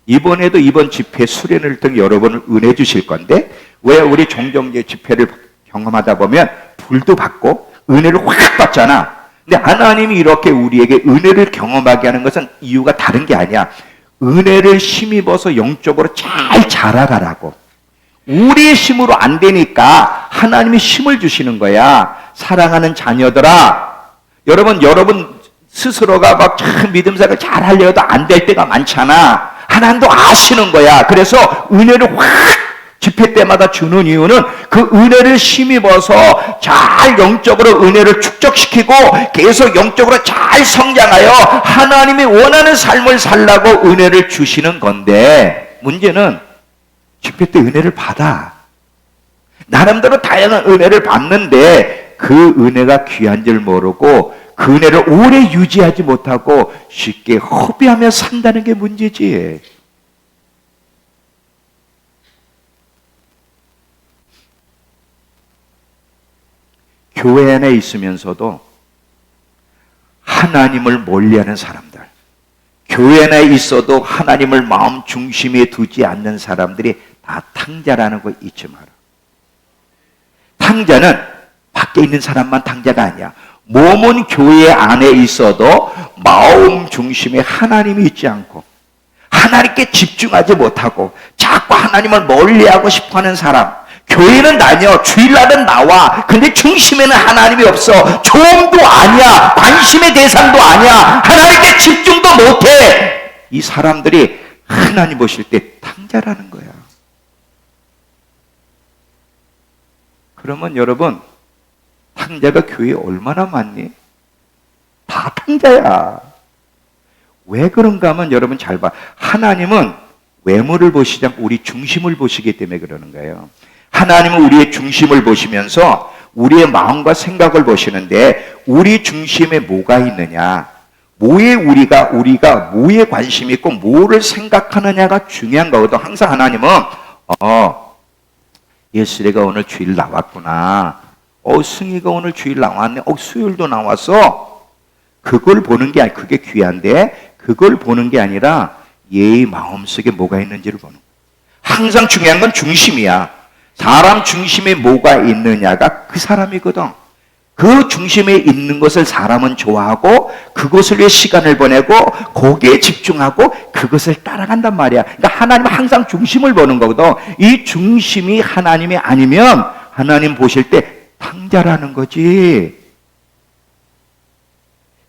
이번에도 이번 집회 수련회를 통해 여러분을 은혜 주실 건데 왜 우리 종정제 집회를 경험하다 보면 불도 받고 은혜를 확 받잖아. 근데 하나님이 이렇게 우리에게 은혜를 경험하게 하는 것은 이유가 다른 게 아니야. 은혜를 힘입어서 영적으로 잘 자라가라고. 우리의 힘으로 안 되니까 하나님이 힘을 주시는 거야. 사랑하는 자녀들아, 여러분 스스로가 막 참 믿음생활을 잘 하려 해도 안 될 때가 많잖아. 하나님도 아시는 거야. 그래서 은혜를 확 집회 때마다 주는 이유는 그 은혜를 힘입어서 잘 영적으로 은혜를 축적시키고 계속 영적으로 잘 성장하여 하나님이 원하는 삶을 살라고 은혜를 주시는 건데, 문제는 집회 때 은혜를 받아. 나름대로 다양한 은혜를 받는데 그 은혜가 귀한 줄 모르고 그 은혜를 오래 유지하지 못하고 쉽게 허비하며 산다는 게 문제지. 교회 안에 있으면서도 하나님을 멀리하는 사람들, 교회 안에 있어도 하나님을 마음 중심에 두지 않는 사람들이 다 탕자라는 거 잊지 마라. 탕자는 밖에 있는 사람만 탕자가 아니야. 몸은 교회 안에 있어도 마음 중심에 하나님이 있지 않고 하나님께 집중하지 못하고 자꾸 하나님을 멀리하고 싶어하는 사람, 교회는 다녀, 주일날은 나와, 근데 중심에는 하나님이 없어. 조음도 아니야, 관심의 대상도 아니야, 하나님께 집중도 못해. 이 사람들이 하나님 보실 때 탕자라는 거야. 그러면 여러분, 탕자가 교회에 얼마나 많니? 다 탕자야. 왜 그런가 하면 여러분 잘 봐. 하나님은 외모를 보시지 않고 우리 중심을 보시기 때문에 그러는 거예요. 하나님은 우리의 중심을 보시면서 우리의 마음과 생각을 보시는데 우리 중심에 뭐가 있느냐, 뭐에 우리가 뭐에 관심이 있고 뭐를 생각하느냐가 중요한 거거든. 항상 하나님은 예슬이가 오늘 주일 나왔구나, 승희가 오늘 주일 나왔네, 수요일도 나왔어. 그걸 보는 게 아니, 그게 귀한데 그걸 보는 게 아니라 얘의 마음속에 뭐가 있는지를 보는 거야. 항상 중요한 건 중심이야. 사람 중심에 뭐가 있느냐가 그 사람이거든. 그 중심에 있는 것을 사람은 좋아하고 그것을 위해 시간을 보내고 거기에 집중하고 그것을 따라간단 말이야. 그러니까 하나님은 항상 중심을 보는 거거든. 이 중심이 하나님이 아니면 하나님 보실 때 탕자라는 거지.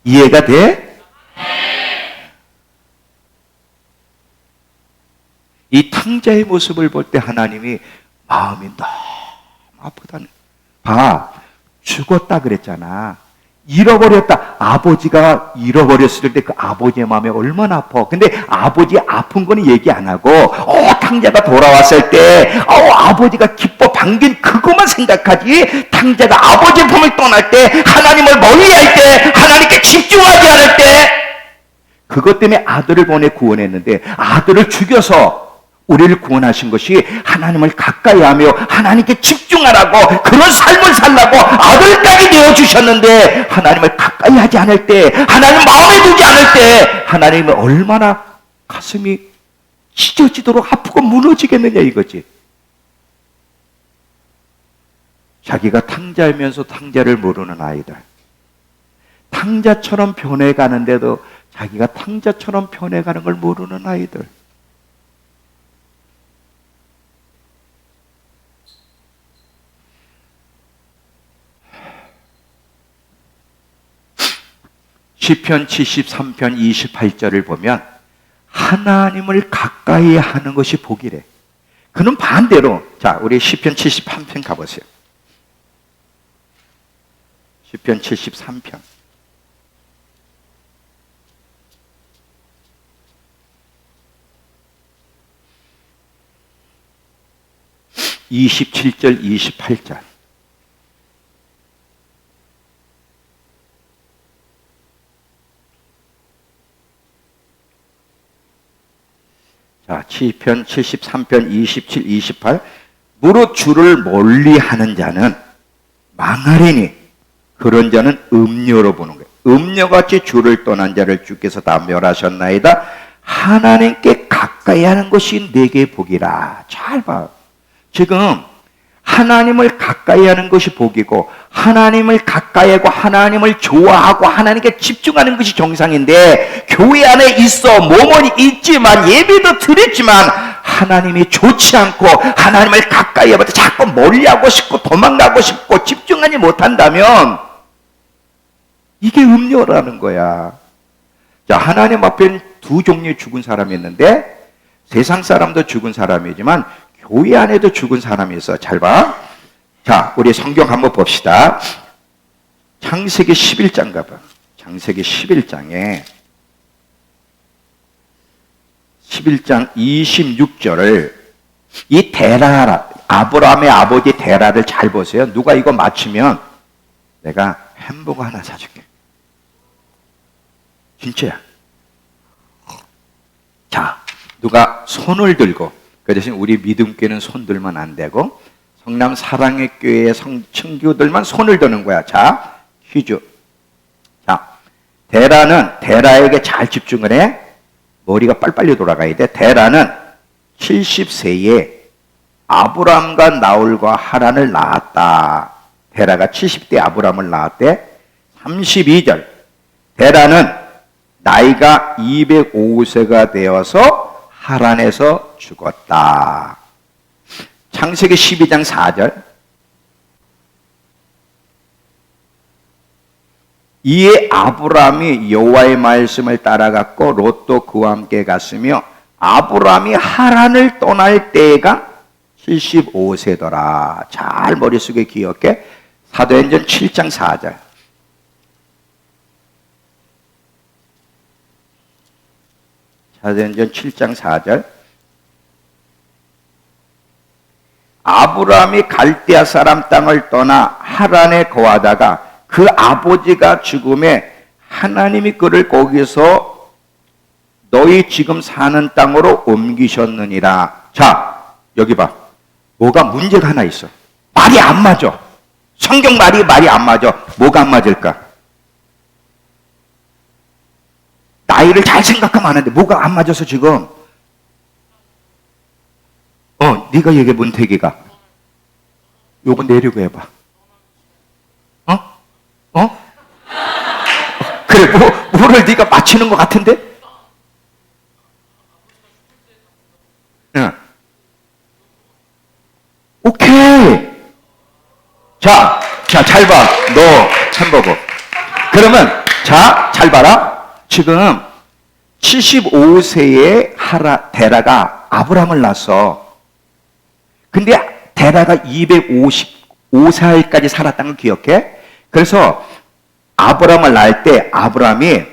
이해가 돼? 이 탕자의 모습을 볼 때 하나님이 마음이 너무 아프다는. 봐, 죽었다 그랬잖아. 잃어버렸다. 아버지가 잃어버렸을 때 그 아버지의 마음이 얼마나 아파. 근데 아버지 아픈 거는 얘기 안 하고 탕자가 돌아왔을 때 아버지가 기뻐 반긴 그것만 생각하지. 탕자가 아버지의 품을 떠날 때, 하나님을 멀리할 때, 하나님께 집중하지 않을 때, 그것 때문에 아들을 보내 구원했는데 아들을 죽여서 우리를 구원하신 것이 하나님을 가까이 하며 하나님께 집중하라고, 그런 삶을 살라고 아들까지 내어주셨는데 하나님을 가까이 하지 않을 때, 하나님 마음에 두지 않을 때 하나님은 얼마나 가슴이 찢어지도록 아프고 무너지겠느냐 이거지. 자기가 탕자이면서 탕자를 모르는 아이들, 탕자처럼 변해가는데도 자기가 탕자처럼 변해가는 걸 모르는 아이들. 시편 73편 28절을 보면 하나님을 가까이 하는 것이 복이래. 그는 반대로, 자, 우리 시편 73편 가보세요. 시편 73편 27절 28절. 자, 시편 73편 27, 28. 무릇 주를 멀리하는 자는 망하리니 그런 자는 음료로 보는 거예요. 음료같이 주를 떠난 자를 주께서 다 멸하셨나이다. 하나님께 가까이 하는 것이 내게 복이라. 잘 봐. 지금 하나님을 가까이 하는 것이 복이고, 하나님을 가까이 하고 하나님을 좋아하고 하나님께 집중하는 것이 정상인데, 교회 안에 있어 몸은 있지만 예배도 드렸지만 하나님이 좋지 않고 하나님을 가까이 하면 자꾸 멀리하고 싶고 도망가고 싶고 집중하지 못한다면 이게 음료라는 거야. 자, 하나님 앞에는 두 종류의 죽은 사람이 있는데, 세상 사람도 죽은 사람이지만 교회 안에도 죽은 사람이 있어. 잘 봐. 자, 우리 성경 한번 봅시다. 창세기 11장 가봐. 창세기 11장에 11장 26절을, 이 데라, 아브라함의 아버지 데라를 잘 보세요. 누가 이거 맞추면 내가 햄버거 하나 사줄게. 진짜야. 자, 누가 손을 들고, 그 대신 우리 믿음교회는 손 들면 안 되고 성남 사랑의 교회의 청교들만 손을 드는 거야. 자, 퀴즈. 자, 데라는, 데라에게 잘 집중을 해. 머리가 빨리빨리 돌아가야 돼. 데라는 70세에 아브람과 나홀과 하란을 낳았다. 데라가 70대 아브람을 낳았대. 32절. 데라는 나이가 205세가 되어서 하란에서 죽었다. 창세기 12장 4절. 이에 아브람이 여호와의 말씀을 따라갔고 롯도 그와 함께 갔으며 아브람이 하란을 떠날 때가 75세더라. 잘 머릿속에 기억해. 사도행전 7장 4절. 사도행전 7장 4절. 아브람이 갈대아 사람 땅을 떠나 하란에 거하다가 그 아버지가 죽음에 하나님이 그를 거기서 너희 지금 사는 땅으로 옮기셨느니라. 자, 여기 봐. 뭐가 문제가 하나 있어. 말이 안 맞아. 성경 말이 안 맞아. 뭐가 안 맞을까? 나이를 잘 생각하면 아는데 뭐가 안 맞아서 지금. 네가 얘기해. 문태기가 요거 내려고 해봐. 그래, 뭐를 네가 맞히는 것 같은데? 응. 오케이. 자, 잘 봐. 너 햄버거. 그러면, 잘 봐라. 지금 75세에 데라가 아브람을 낳았어. 근데 데라가 255살까지 살았다는 걸 기억해? 그래서 아브람을 낳을 때 아브람이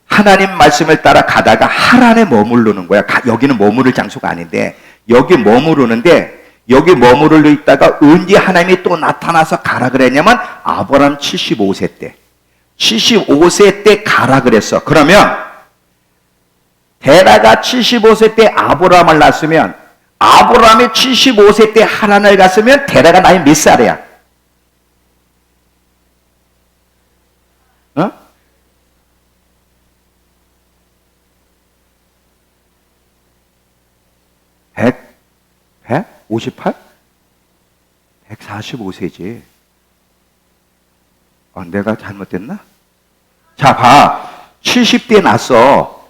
하나님 말씀을 따라 가다가 하란에 머무르는 거야. 여기는 머무를 장소가 아닌데 여기 머무르는데 여기 머무르러 있다가 언제 하나님이 또 나타나서 가라 그랬냐면 아브람 75세 때. 75세 때 가라 그랬어. 그러면 데라가 75세 때 아브람을 낳았으면 아브람이 75세 때 하란을 갔으면 데라가 나이 몇 살이야? 158? 145세지. 내가 잘못됐나? 자, 봐. 70대에 낳았어.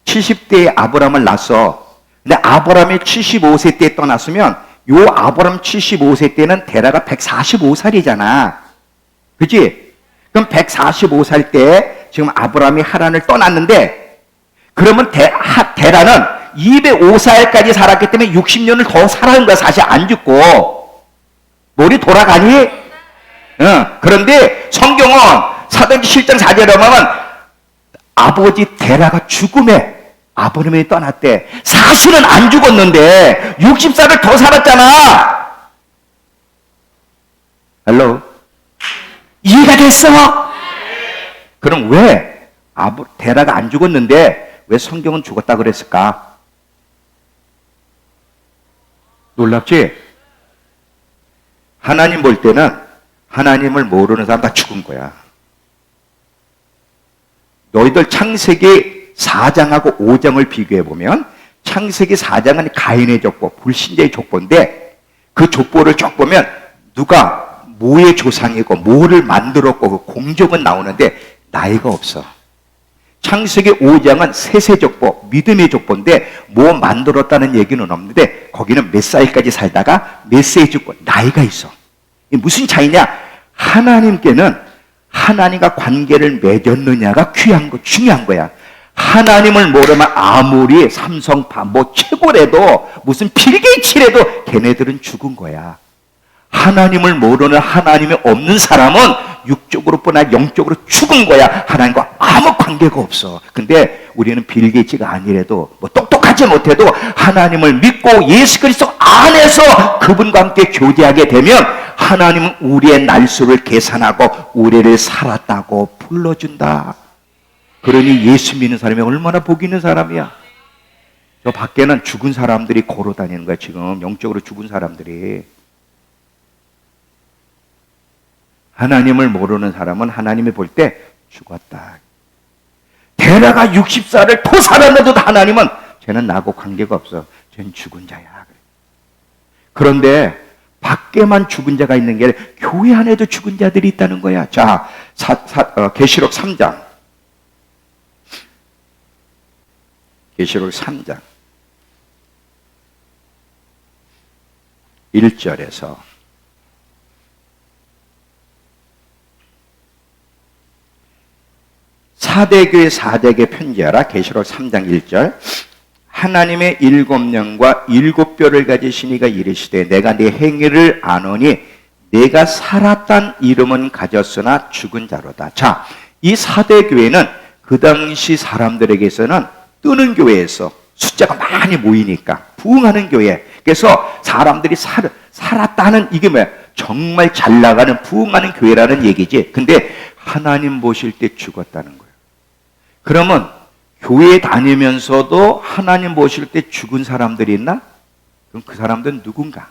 70대에 아브람을 낳았어. 근데 아브람이 75세 때 떠났으면 요 아브람 75세 때는 데라가 145살이잖아. 그치? 그럼 145살 때 지금 아브람이 하란을 떠났는데 그러면 데라는 205살까지 살았기 때문에 60년을 더 살아는 거야. 사실 안 죽고. 머리 돌아가니? 그런데 성경은 사도행전 7장 4절에 보면 아버지 데라가 죽음에 아브람이 떠났대. 사실은 안 죽었는데 60살을 더 살았잖아. 헬로? 이해가 됐어? 그럼 왜 데라가 안 죽었는데 왜 성경은 죽었다 그랬을까? 놀랍지? 하나님 볼 때는 하나님을 모르는 사람 다 죽은 거야. 너희들 창세기 4장하고 5장을 비교해 보면 창세기 4장은 가인의 족보, 불신자의 족보인데 그 족보를 쭉 보면 누가 뭐의 조상이고 뭐를 만들었고 그 공적은 나오는데 나이가 없어. 창세기 5장은 세세 족보, 믿음의 족보인데 뭐 만들었다는 얘기는 없는데 거기는 몇 살까지 살다가 몇 세에 죽고 나이가 있어. 이게 무슨 차이냐? 하나님께는 하나님과 관계를 맺었느냐가 중요한 거야. 하나님을 모르면 아무리 삼성파 뭐 최고래도 무슨 빌 게이츠래도 걔네들은 죽은 거야. 하나님을 모르는 하나님이 없는 사람은 육적으로 뿐 영적으로 죽은 거야. 하나님과 아무 관계가 없어. 근데 우리는 빌 게이츠가 아니래도 뭐 똑똑하지 못해도 하나님을 믿고 예수 그리스도 안에서 그분과 함께 교제하게 되면 하나님은 우리의 날수를 계산하고 우리를 살았다고 불러준다. 그러니 예수 믿는 사람이 얼마나 복 있는 사람이야. 저 밖에는 죽은 사람들이 걸어 다니는 거야. 지금 영적으로 죽은 사람들이. 하나님을 모르는 사람은 하나님이 볼 때 죽었다. 게라가 60살을 더 살았는데도 하나님은 쟤는 나하고 관계가 없어. 쟤는 죽은 자야. 그런데 밖에만 죽은 자가 있는 게 아니라 교회 안에도 죽은 자들이 있다는 거야. 자, 계시록 3장. 계시록 3장 1절에서 사대교회 사대에게 편지하라. 계시록 3장 1절. 하나님의 7영과 7뼈를 가지신 이가 이르시되 내가 네 행위를 아노니 내가 살았단 이름은 가졌으나 죽은 자로다. 자, 이 사대교회는 그 당시 사람들에게서는 뜨는 교회에서 숫자가 많이 모이니까 부흥하는 교회. 그래서 사람들이 살았다는 이게 뭐야? 정말 잘 나가는 부흥하는 교회라는 얘기지. 근데 하나님 보실 때 죽었다는 거예요. 그러면 교회 다니면서도 하나님 보실 때 죽은 사람들이 있나? 그럼 그 사람들은 누군가?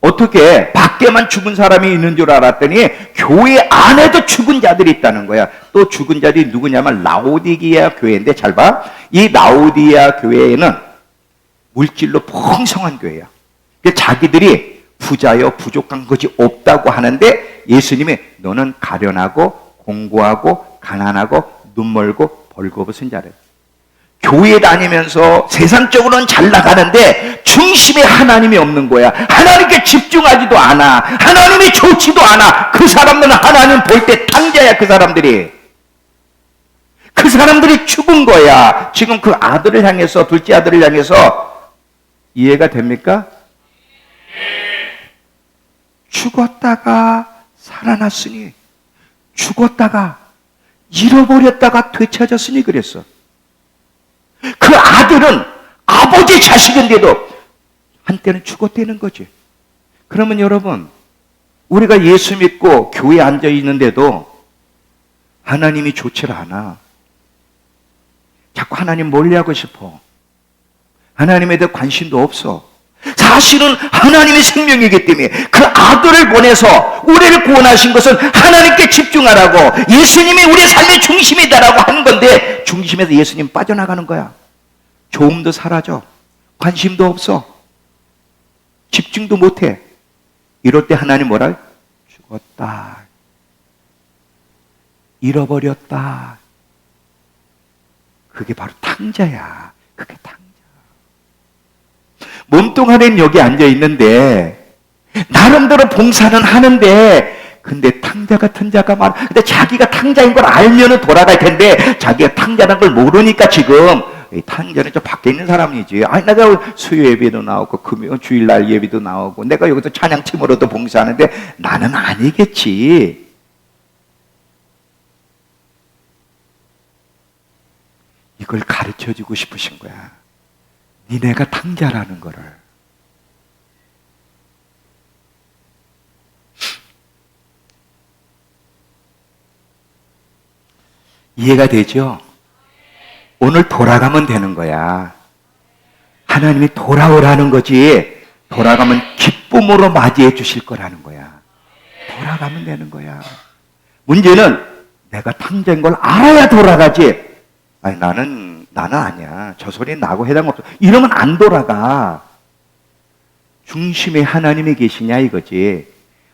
어떻게 밖에만 죽은 사람이 있는 줄 알았더니 교회 안에도 죽은 자들이 있다는 거야. 또 죽은 자들이 누구냐면 라오디게아 교회인데 잘 봐. 이 라오디게아 교회에는 물질로 풍성한 교회야. 자기들이 부자여 부족한 것이 없다고 하는데 예수님이 너는 가련하고 공고하고 가난하고 눈멀고 벌거벗은 자래. 교회 다니면서 세상적으로는 잘 나가는데 중심에 하나님이 없는 거야. 하나님께 집중하지도 않아. 하나님이 좋지도 않아. 그 사람들은 하나님 볼 때 탕자야. 그 사람들이 죽은 거야. 지금 그 아들을 향해서, 둘째 아들을 향해서 이해가 됩니까? 죽었다가 살아났으니, 죽었다가 잃어버렸다가 되찾았으니 그랬어. 그 아들은 아버지 자식인데도 한때는 죽었다는 거지. 그러면 여러분, 우리가 예수 믿고 교회에 앉아 있는데도 하나님이 좋지를 않아. 자꾸 하나님 멀리하고 싶어. 하나님에 대해 관심도 없어. 사실은 하나님의 생명이기 때문에 그 아들을 보내서 우리를 구원하신 것은 하나님께 집중하라고, 예수님이 우리의 삶의 중심이다라고 하는 건데 중심에서 예수님 빠져나가는 거야. 조음도 사라져. 관심도 없어. 집중도 못해. 이럴 때 하나님 뭐라? 죽었다. 잃어버렸다. 그게 바로 탕자야. 그게 탕자. 몸뚱아리는 여기 앉아 있는데 나름대로 봉사는 하는데 근데 탕자 같은 자가 많아. 근데 자기가 탕자인 걸 알면은 돌아갈 텐데 자기가 탕자라는 걸 모르니까 지금 이 탕자는 좀 밖에 있는 사람이지. 아니 내가 수요 예배도 나오고 금요 주일날 예배도 나오고 내가 여기서 찬양팀으로도 봉사하는데 나는 아니겠지. 이걸 가르쳐주고 싶으신 거야. 니네가 탕자라는 거를. 이해가 되죠? 오늘 돌아가면 되는 거야. 하나님이 돌아오라는 거지. 돌아가면 기쁨으로 맞이해 주실 거라는 거야. 돌아가면 되는 거야. 문제는 내가 탕자인 걸 알아야 돌아가지. 아니 나는 아니야. 저 소리 나고 해당 없어. 이러면 안 돌아가. 중심에 하나님이 계시냐 이거지.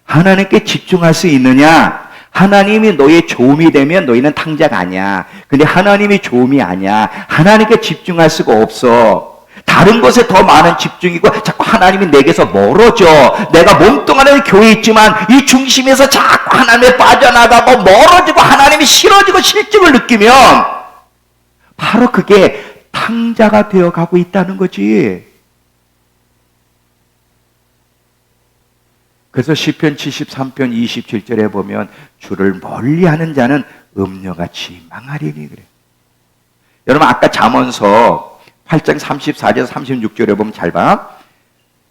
하나님께 집중할 수 있느냐? 하나님이 너의 조음이 되면 너희는 탕자가 아니야. 근데 하나님이 조음이 아니야. 하나님께 집중할 수가 없어. 다른 것에 더 많은 집중이고 자꾸 하나님이 내게서 멀어져. 내가 몸뚱아리는 교회에 있지만 이 중심에서 자꾸 하나님에 빠져나가고 멀어지고 하나님이 싫어지고 실증을 느끼면 바로 그게 탕자가 되어가고 있다는 거지. 그래서 시편 73편 27절에 보면 주를 멀리하는 자는 음녀같이 망하리니 그래. 여러분 아까 잠언서 8장 34절 36절에 보면 잘 봐.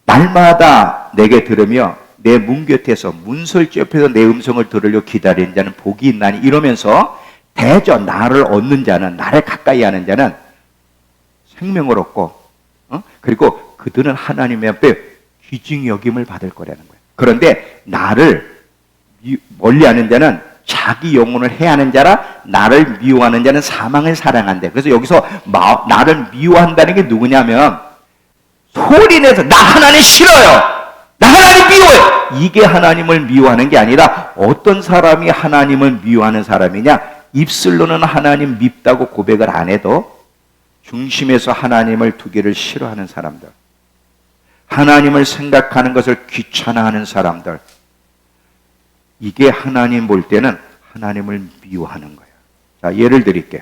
날마다 내게 들으며 내 문 곁에서 문설주 옆에서 내 음성을 들으려 기다리는 자는 복이 있나니 이러면서 대저 나를 얻는 자는, 나를 가까이 하는 자는 생명을 얻고 그리고 그들은 하나님의 앞에 귀중히 여김을 받을 거라는 거예요. 그런데 나를 멀리하는 자는 자기 영혼을 해하는 자라 나를 미워하는 자는 사망을 사랑한대. 그래서 여기서 나를 미워한다는 게 누구냐면 소리내서 나 하나님 싫어요. 나 하나님 미워요. 이게 하나님을 미워하는 게 아니라 어떤 사람이 하나님을 미워하는 사람이냐? 입술로는 하나님 밉다고 고백을 안 해도 중심에서 하나님을 두기를 싫어하는 사람들, 하나님을 생각하는 것을 귀찮아하는 사람들, 이게 하나님 볼 때는 하나님을 미워하는 거예요. 자, 예를 드릴게요.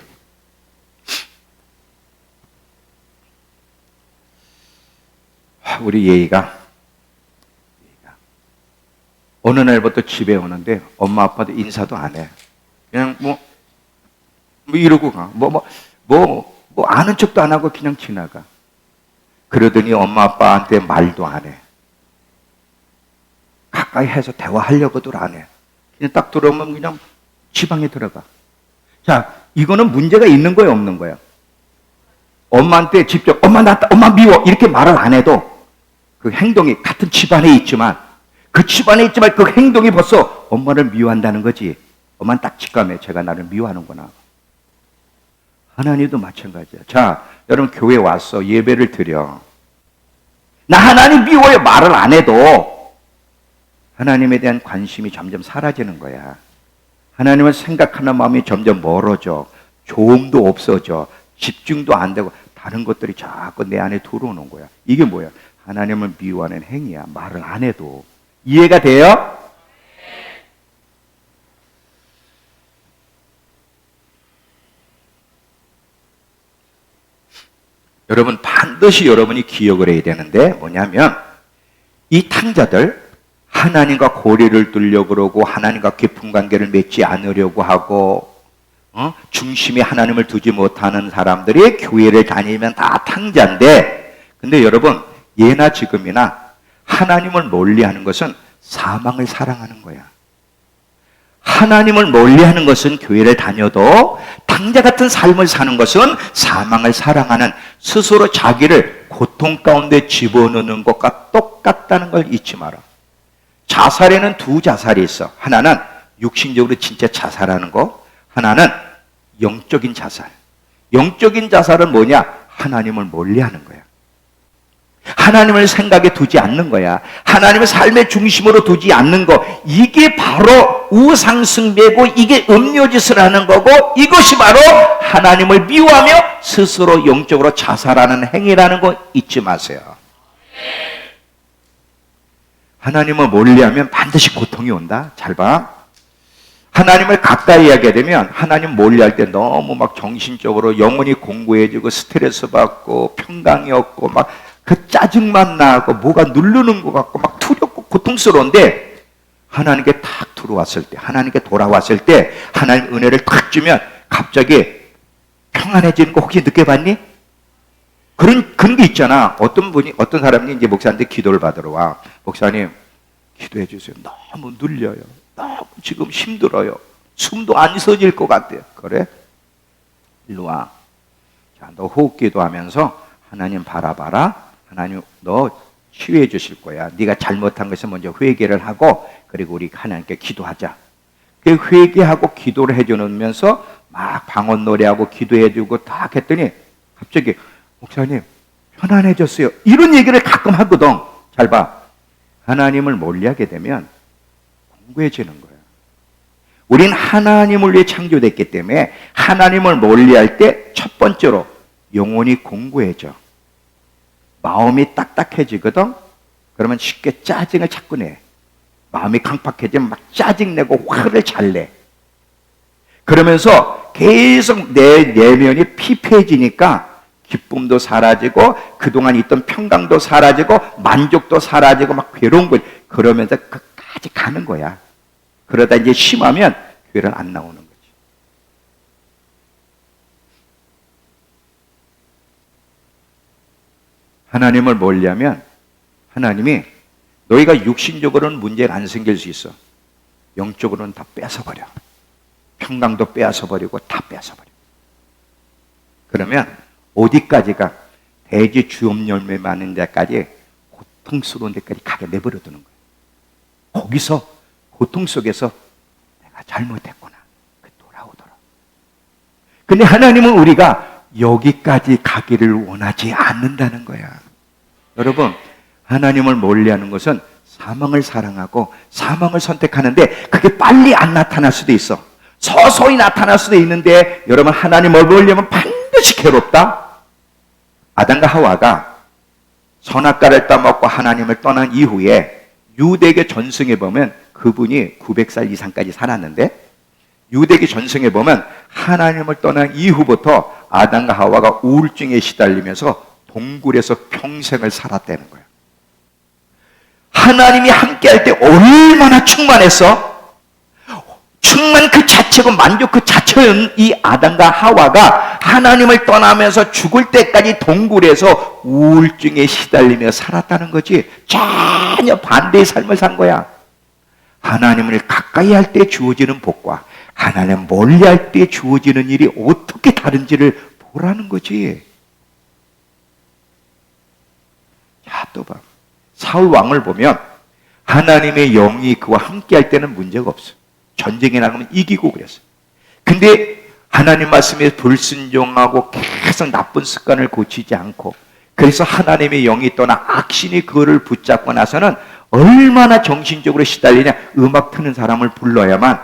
우리 예의가 어느 날부터 집에 오는데 엄마 아빠도 인사도 안 해. 그냥 뭐 이러고 가. 아는 척도 안 하고 그냥 지나가. 그러더니 엄마 아빠한테 말도 안 해. 가까이 해서 대화하려고도 안 해. 그냥 딱 들어오면 그냥 지방에 들어가. 자, 이거는 문제가 있는 거예요, 없는 거예요? 엄마한테 직접 엄마 미워 이렇게 말을 안 해도 그 행동이 같은 집안에 있지만 그 행동이 벌써 엄마를 미워한다는 거지. 엄마는 딱 직감해. 제가 나를 미워하는구나. 하나님도 마찬가지야. 자, 여러분 교회 와서 예배를 드려. 나 하나님 미워요 말을 안 해도 하나님에 대한 관심이 점점 사라지는 거야. 하나님을 생각하는 마음이 점점 멀어져. 조음도 없어져. 집중도 안 되고 다른 것들이 자꾸 내 안에 들어오는 거야. 이게 뭐야? 하나님을 미워하는 행위야. 말을 안 해도. 이해가 돼요? 여러분 반드시 여러분이 기억을 해야 되는데 뭐냐면 이 탕자들 하나님과 고리를 두려고 그러고 하나님과 깊은 관계를 맺지 않으려고 하고 중심에 하나님을 두지 못하는 사람들이 교회를 다니면 다 탕자인데 근데 여러분 예나 지금이나 하나님을 멀리하는 것은 사망을 사랑하는 거야. 하나님을 멀리하는 것은 교회를 다녀도 탕자 같은 삶을 사는 것은 사망을 사랑하는 스스로 자기를 고통 가운데 집어넣는 것과 똑같다는 걸 잊지 마라. 자살에는 두 자살이 있어. 하나는 육신적으로 진짜 자살하는 거, 하나는 영적인 자살. 영적인 자살은 뭐냐? 하나님을 멀리하는 거야. 하나님을 생각에 두지 않는 거야. 하나님을 삶의 중심으로 두지 않는 거. 이게 바로 우상숭배고 이게 음료짓을 하는 거고 이것이 바로 하나님을 미워하며 스스로 영적으로 자살하는 행위라는 거 잊지 마세요. 하나님을 멀리하면 반드시 고통이 온다. 잘 봐. 하나님을 가까이 하게 되면 하나님 멀리할 때 너무 막 정신적으로 영혼이 공고해지고 스트레스 받고 평강이 없고 막 그 짜증만 나고 뭐가 누르는 것 같고 막 두렵고 고통스러운데 하나님께 탁 들어왔을 때 하나님께 돌아왔을 때 하나님 은혜를 탁 주면 갑자기 평안해지는 거 혹시 느껴봤니? 그런 게 있잖아. 어떤 사람이 이제 목사한테 기도를 받으러 와. 목사님 기도해 주세요. 너무 눌려요. 너무 지금 힘들어요. 숨도 안 쉬어질 것 같아요. 그래? 일로 와. 자, 너 호흡 기도하면서 하나님 바라봐라. 하나님 너 치유해 주실 거야. 네가 잘못한 것을 먼저 회개를 하고 그리고 우리 하나님께 기도하자. 그 회개하고 기도를 해주면서 막 방언 노래하고 기도해주고 딱 했더니 갑자기 목사님 편안해졌어요. 이런 얘기를 가끔 하거든. 잘 봐. 하나님을 멀리하게 되면 공고해지는 거야. 우린 하나님을 위해 창조됐기 때문에 하나님을 멀리할 때 첫 번째로 영혼이 공고해져. 마음이 딱딱해지거든. 그러면 쉽게 짜증을 자꾸 내. 마음이 강팍해지면 막 짜증내고 화를 잘 내. 그러면서 계속 내 내면이 피폐해지니까 기쁨도 사라지고 그동안 있던 평강도 사라지고 만족도 사라지고 막 괴로운 거지. 그러면서 끝까지 가는 거야. 그러다 이제 심하면 교회를 안 나오는 거지. 하나님을 멀리하면 하나님이 너희가 육신적으로는 문제가 안 생길 수 있어. 영적으로는 다 뺏어버려. 평강도 빼앗아버리고 다 뺏어버려. 그러면 어디까지가 대지 주업 열매 많은 데까지 고통스러운 데까지 가게 내버려 두는 거예요. 거기서 고통 속에서 내가 잘못했구나. 돌아오더라. 근데 하나님은 우리가 여기까지 가기를 원하지 않는다는 거야. 여러분, 하나님을 멀리하는 것은 사망을 사랑하고 사망을 선택하는데 그게 빨리 안 나타날 수도 있어. 서서히 나타날 수도 있는데 여러분, 하나님을 멀리하면 반드시 괴롭다. 아담과 하와가 선악과를 따먹고 하나님을 떠난 이후에 유대계 전승에 보면 그분이 900살 이상까지 살았는데, 유대계 전승에 보면 하나님을 떠난 이후부터 아담과 하와가 우울증에 시달리면서 동굴에서 평생을 살았다는 거예요. 하나님이 함께할 때 얼마나 충만했어? 충만 그 자체고 만족 그 자체인 이 아담과 하와가 하나님을 떠나면서 죽을 때까지 동굴에서 우울증에 시달리며 살았다는 거지, 전혀 반대의 삶을 산 거야. 하나님을 가까이 할 때 주어지는 복과 하나님 멀리 할 때 주어지는 일이 어떻게 다른지를 보라는 거지. 자, 또 봐. 사울 왕을 보면 하나님의 영이 그와 함께 할 때는 문제가 없어. 전쟁에 나가면 이기고 그랬어. 근데 하나님 말씀에 불순종하고 계속 나쁜 습관을 고치지 않고, 그래서 하나님의 영이 떠나 악신이 그거를 붙잡고 나서는 얼마나 정신적으로 시달리냐. 음악 트는 사람을 불러야만.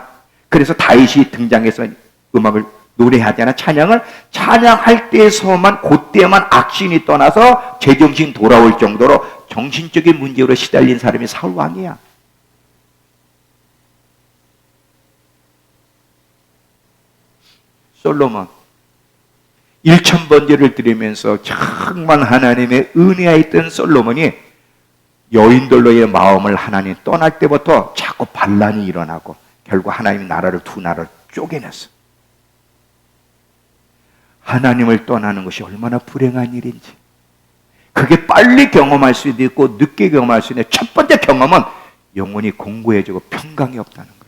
그래서 다윗이 등장해서 음악을 노래하잖아. 찬양할 때에서만, 그때만 악신이 떠나서 제정신 돌아올 정도로 정신적인 문제로 시달린 사람이 사울 왕이야. 솔로몬 1000번제를 드리면서 정말 하나님의 은혜에 있던 솔로몬이 여인들로의 마음을 하나님 떠날 때부터 자꾸 반란이 일어나고 결국 하나님의 나라를 두 나라를 쪼개냈어. 하나님을 떠나는 것이 얼마나 불행한 일인지, 그게 빨리 경험할 수도 있고 늦게 경험할 수 있는데, 첫 번째 경험은 영혼이 공고해지고 평강이 없다는 거예요.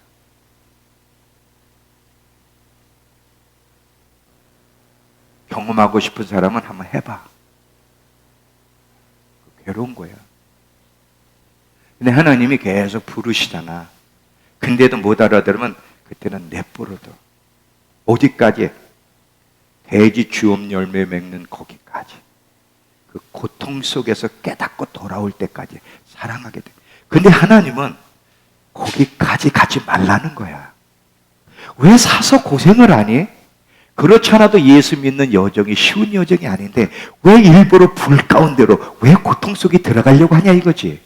경험하고 싶은 사람은 한번 해봐. 괴로운 거야. 근데 하나님이 계속 부르시잖아. 근데도 못 알아들으면 그때는 내버려둬. 어디까지? 돼지 주엄 열매 맺는 거기까지. 그 고통 속에서 깨닫고 돌아올 때까지 사랑하게 돼. 근데 하나님은 거기까지 가지 말라는 거야. 왜 사서 고생을 하니? 그렇지 않아도 예수 믿는 여정이 쉬운 여정이 아닌데 왜 일부러 불 가운데로 왜 고통 속에 들어가려고 하냐 이거지.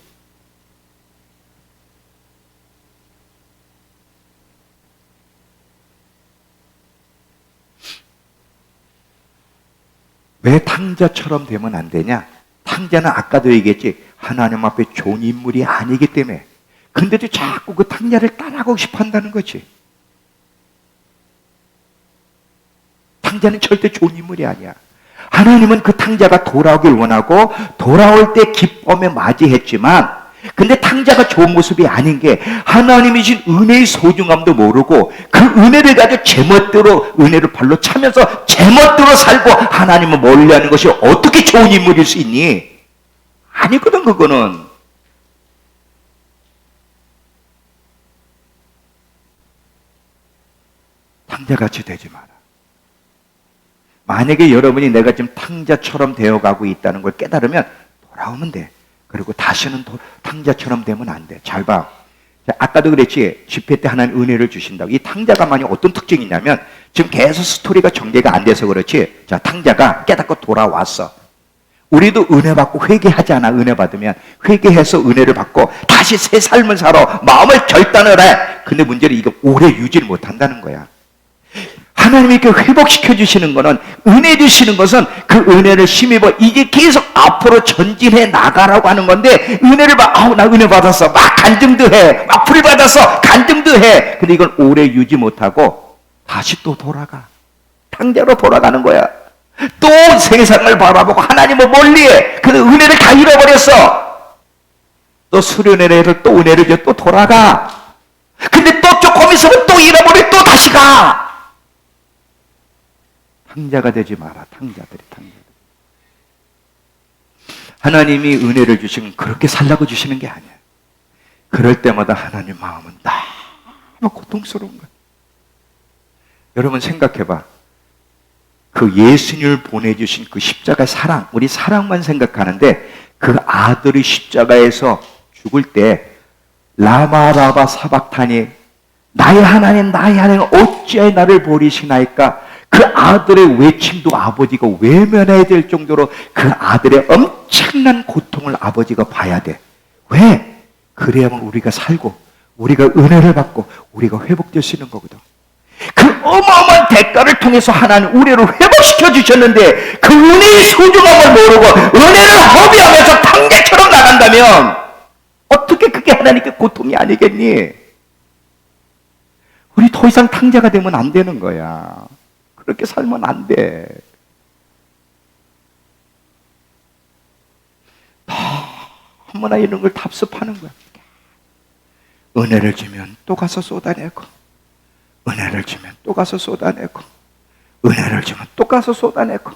왜 탕자처럼 되면 안 되냐? 탕자는 아까도 얘기했지, 하나님 앞에 좋은 인물이 아니기 때문에. 근데도 자꾸 그 탕자를 따라가고 싶어 한다는 거지. 탕자는 절대 좋은 인물이 아니야. 하나님은 그 탕자가 돌아오길 원하고 돌아올 때 기쁨에 맞이했지만, 근데 탕자가 좋은 모습이 아닌 게 하나님이 주신 은혜의 소중함도 모르고 그 은혜를 가지고 제멋대로 은혜를 발로 차면서 제멋대로 살고 하나님을 멀리하는 것이 어떻게 좋은 인물일 수 있니? 아니거든. 그거는 탕자같이 되지 마라. 만약에 여러분이 내가 지금 탕자처럼 되어가고 있다는 걸 깨달으면 돌아오면 돼. 그리고 다시는 탕자처럼 되면 안 돼. 잘 봐. 아까도 그랬지, 집회 때 하나님 은혜를 주신다고. 이 탕자가 만약 어떤 특징이 있냐면, 지금 계속 스토리가 전개가 안 돼서 그렇지, 자, 탕자가 깨닫고 돌아왔어. 우리도 은혜 받고 회개하지 않아? 은혜 받으면 회개해서 은혜를 받고 다시 새 삶을 살아 마음을 결단을 해. 근데 문제는 이거 오래 유지를 못한다는 거야. 하나님이 이렇게 회복시켜 주시는 거는, 은혜 주시는 것은 그 은혜를 힘입어 이게 계속 앞으로 전진해 나가라고 하는 건데, 은혜를 나 은혜 받았어 막 간증도 해, 막 불 받았어 간증도 해. 근데 이걸 오래 유지 못하고 다시 또 돌아가. 탕자로 돌아가는 거야. 또 세상을 바라보고 하나님을 멀리해. 근데 은혜를 다 잃어버렸어. 또 수련회를 또 은혜를 줘, 또 돌아가. 근데 또 조금 있으면 또 잃어버려, 또 다시 가. 탕자가 되지 마라. 탕자들이. 하나님이 은혜를 주시면 그렇게 살라고 주시는 게 아니야. 그럴 때마다 하나님 마음은 너무 고통스러운 거야. 여러분 생각해봐. 그 예수님을 보내주신 그 십자가의 사랑, 우리 사랑만 생각하는데 그 아들이 십자가에서 죽을 때 라마라바 사박타니 나의 하나님 나의 하나님 어찌하여 나를 버리시나이까, 그 아들의 외침도 아버지가 외면해야 될 정도로 그 아들의 엄청난 고통을 아버지가 봐야 돼. 왜? 그래야만 우리가 살고 우리가 은혜를 받고 우리가 회복될 수 있는 거거든. 그 어마어마한 대가를 통해서 하나님 우리를 회복시켜 주셨는데 그 은혜의 소중함을 모르고 은혜를 허비하면서 탕자처럼 나간다면 어떻게 그게 하나님께 고통이 아니겠니? 우리 더 이상 탕자가 되면 안 되는 거야. 그렇게 살면 안 돼. 너무나 이런 걸 답습하는 거야. 은혜를 주면 또 가서 쏟아내고, 은혜를 주면 또 가서 쏟아내고, 은혜를 주면 또 가서 쏟아내고,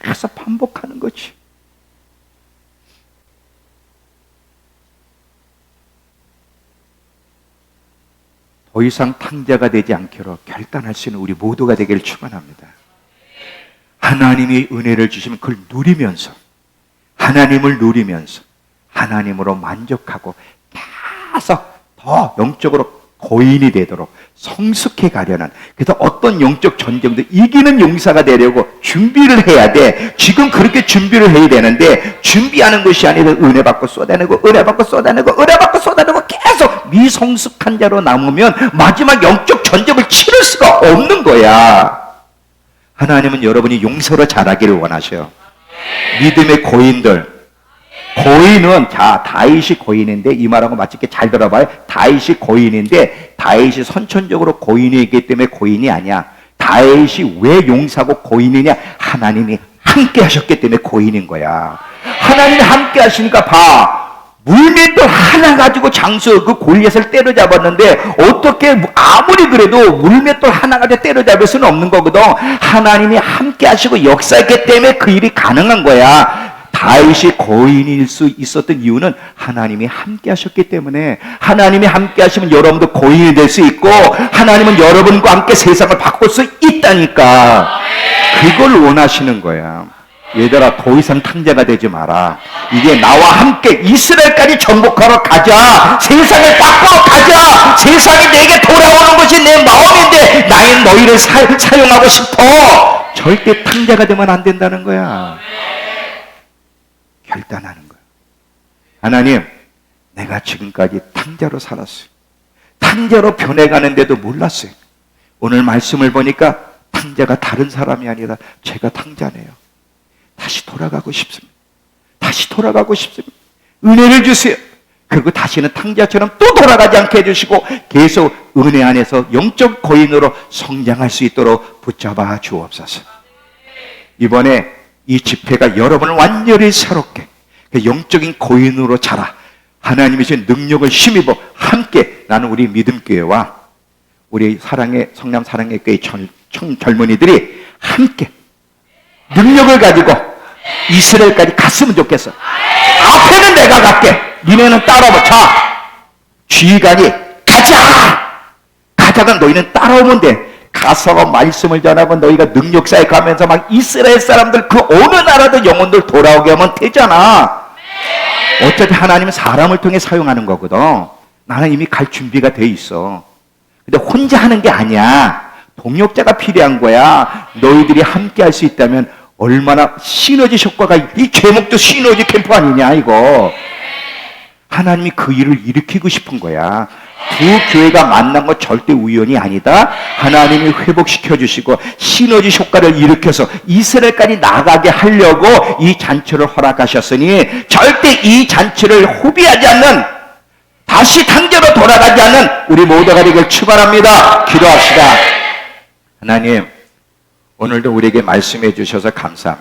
계속 반복하는 거지. 더 이상 탕자가 되지 않기로 결단할 수 있는 우리 모두가 되기를 축원합니다. 하나님이 은혜를 주시면 그걸 누리면서, 하나님을 누리면서 하나님으로 만족하고 계속 더 영적으로 거인이 되도록 성숙해 가려는, 그래서 어떤 영적 전쟁도 이기는 용사가 되려고 준비를 해야 돼. 지금 그렇게 준비를 해야 되는데 준비하는 것이 아니라 은혜 받고 쏟아내고 은혜 받고 쏟아내고 은혜 받고 쏟아내고 계속 미성숙한 자로 남으면 마지막 영적 전쟁을 치를 수가 없는 거야. 하나님은 여러분이 용서로 자라기를 원하셔요. 믿음의 고인들, 고인은, 자, 다윗이 고인인데, 이 말하고 맞게 잘 들어봐요. 다윗이 고인인데 다윗이 선천적으로 고인이기 때문에 고인이 아니야. 다윗이 왜 용사고 고인이냐? 하나님이 함께 하셨기 때문에 고인인 거야. 하나님이 함께 하시니까 봐, 물맷돌 하나 가지고 장수 그 골리앗을 때려잡았는데 어떻게 아무리 그래도 물맷돌 하나 가지고 때려잡을 수는 없는 거거든. 하나님이 함께 하시고 역사했기 때문에 그 일이 가능한 거야. 다윗이 고인일 수 있었던 이유는 하나님이 함께 하셨기 때문에. 하나님이 함께 하시면 여러분도 고인이 될 수 있고 하나님은 여러분과 함께 세상을 바꿀 수 있다니까. 그걸 원하시는 거야. 얘들아, 더 이상 탕자가 되지 마라. 이제 나와 함께 이스라엘까지 정복하러 가자. 세상을 바꾸러 가자. 세상이 내게 돌아오는 것이 내 마음인데 나의 너희를 사용하고 싶어. 절대 탕자가 되면 안 된다는 거야. 결단하는 거야. 하나님, 내가 지금까지 탕자로 살았어요. 탕자로 변해가는데도 몰랐어요. 오늘 말씀을 보니까 탕자가 다른 사람이 아니라 제가 탕자네요. 다시 돌아가고 싶습니다. 다시 돌아가고 싶습니다. 은혜를 주세요. 그리고 다시는 탕자처럼 또 돌아가지 않게 해주시고 계속 은혜 안에서 영적 고인으로 성장할 수 있도록 붙잡아 주옵소서. 이번에 이 집회가 여러분을 완전히 새롭게 영적인 고인으로 자라, 하나님이 주신 능력을 힘입어 함께, 나는 우리 믿음교회와 우리 사랑의 성남 사랑의 교회 젊은이들이 함께 능력을 가지고 이스라엘까지 갔으면 좋겠어. 앞에는 내가 갈게, 니네는 따라오면, 자, 지휘관이 가자가 너희는 따라오면 돼. 가서 말씀을 전하고 너희가 능력사에 가면서 막 이스라엘 사람들 그 어느 나라든 영혼들 돌아오게 하면 되잖아. 어차피 하나님은 사람을 통해 사용하는 거거든. 나는 이미 갈 준비가 돼 있어. 근데 혼자 하는 게 아니야. 동역자가 필요한 거야. 너희들이 함께 할 수 있다면 얼마나 시너지 효과가, 이 제목도 시너지 캠프 아니냐 이거. 하나님이 그 일을 일으키고 싶은 거야. 두 교회가 만난 건 절대 우연이 아니다. 하나님이 회복시켜 주시고 시너지 효과를 일으켜서 이스라엘까지 나가게 하려고 이 잔치를 허락하셨으니 절대 이 잔치를 후비하지 않는, 다시 탕자로 돌아가지 않는 우리 모두가 되길 축원합니다. 기도합시다. 하나님, 오늘도 우리에게 말씀해 주셔서 감사합니다.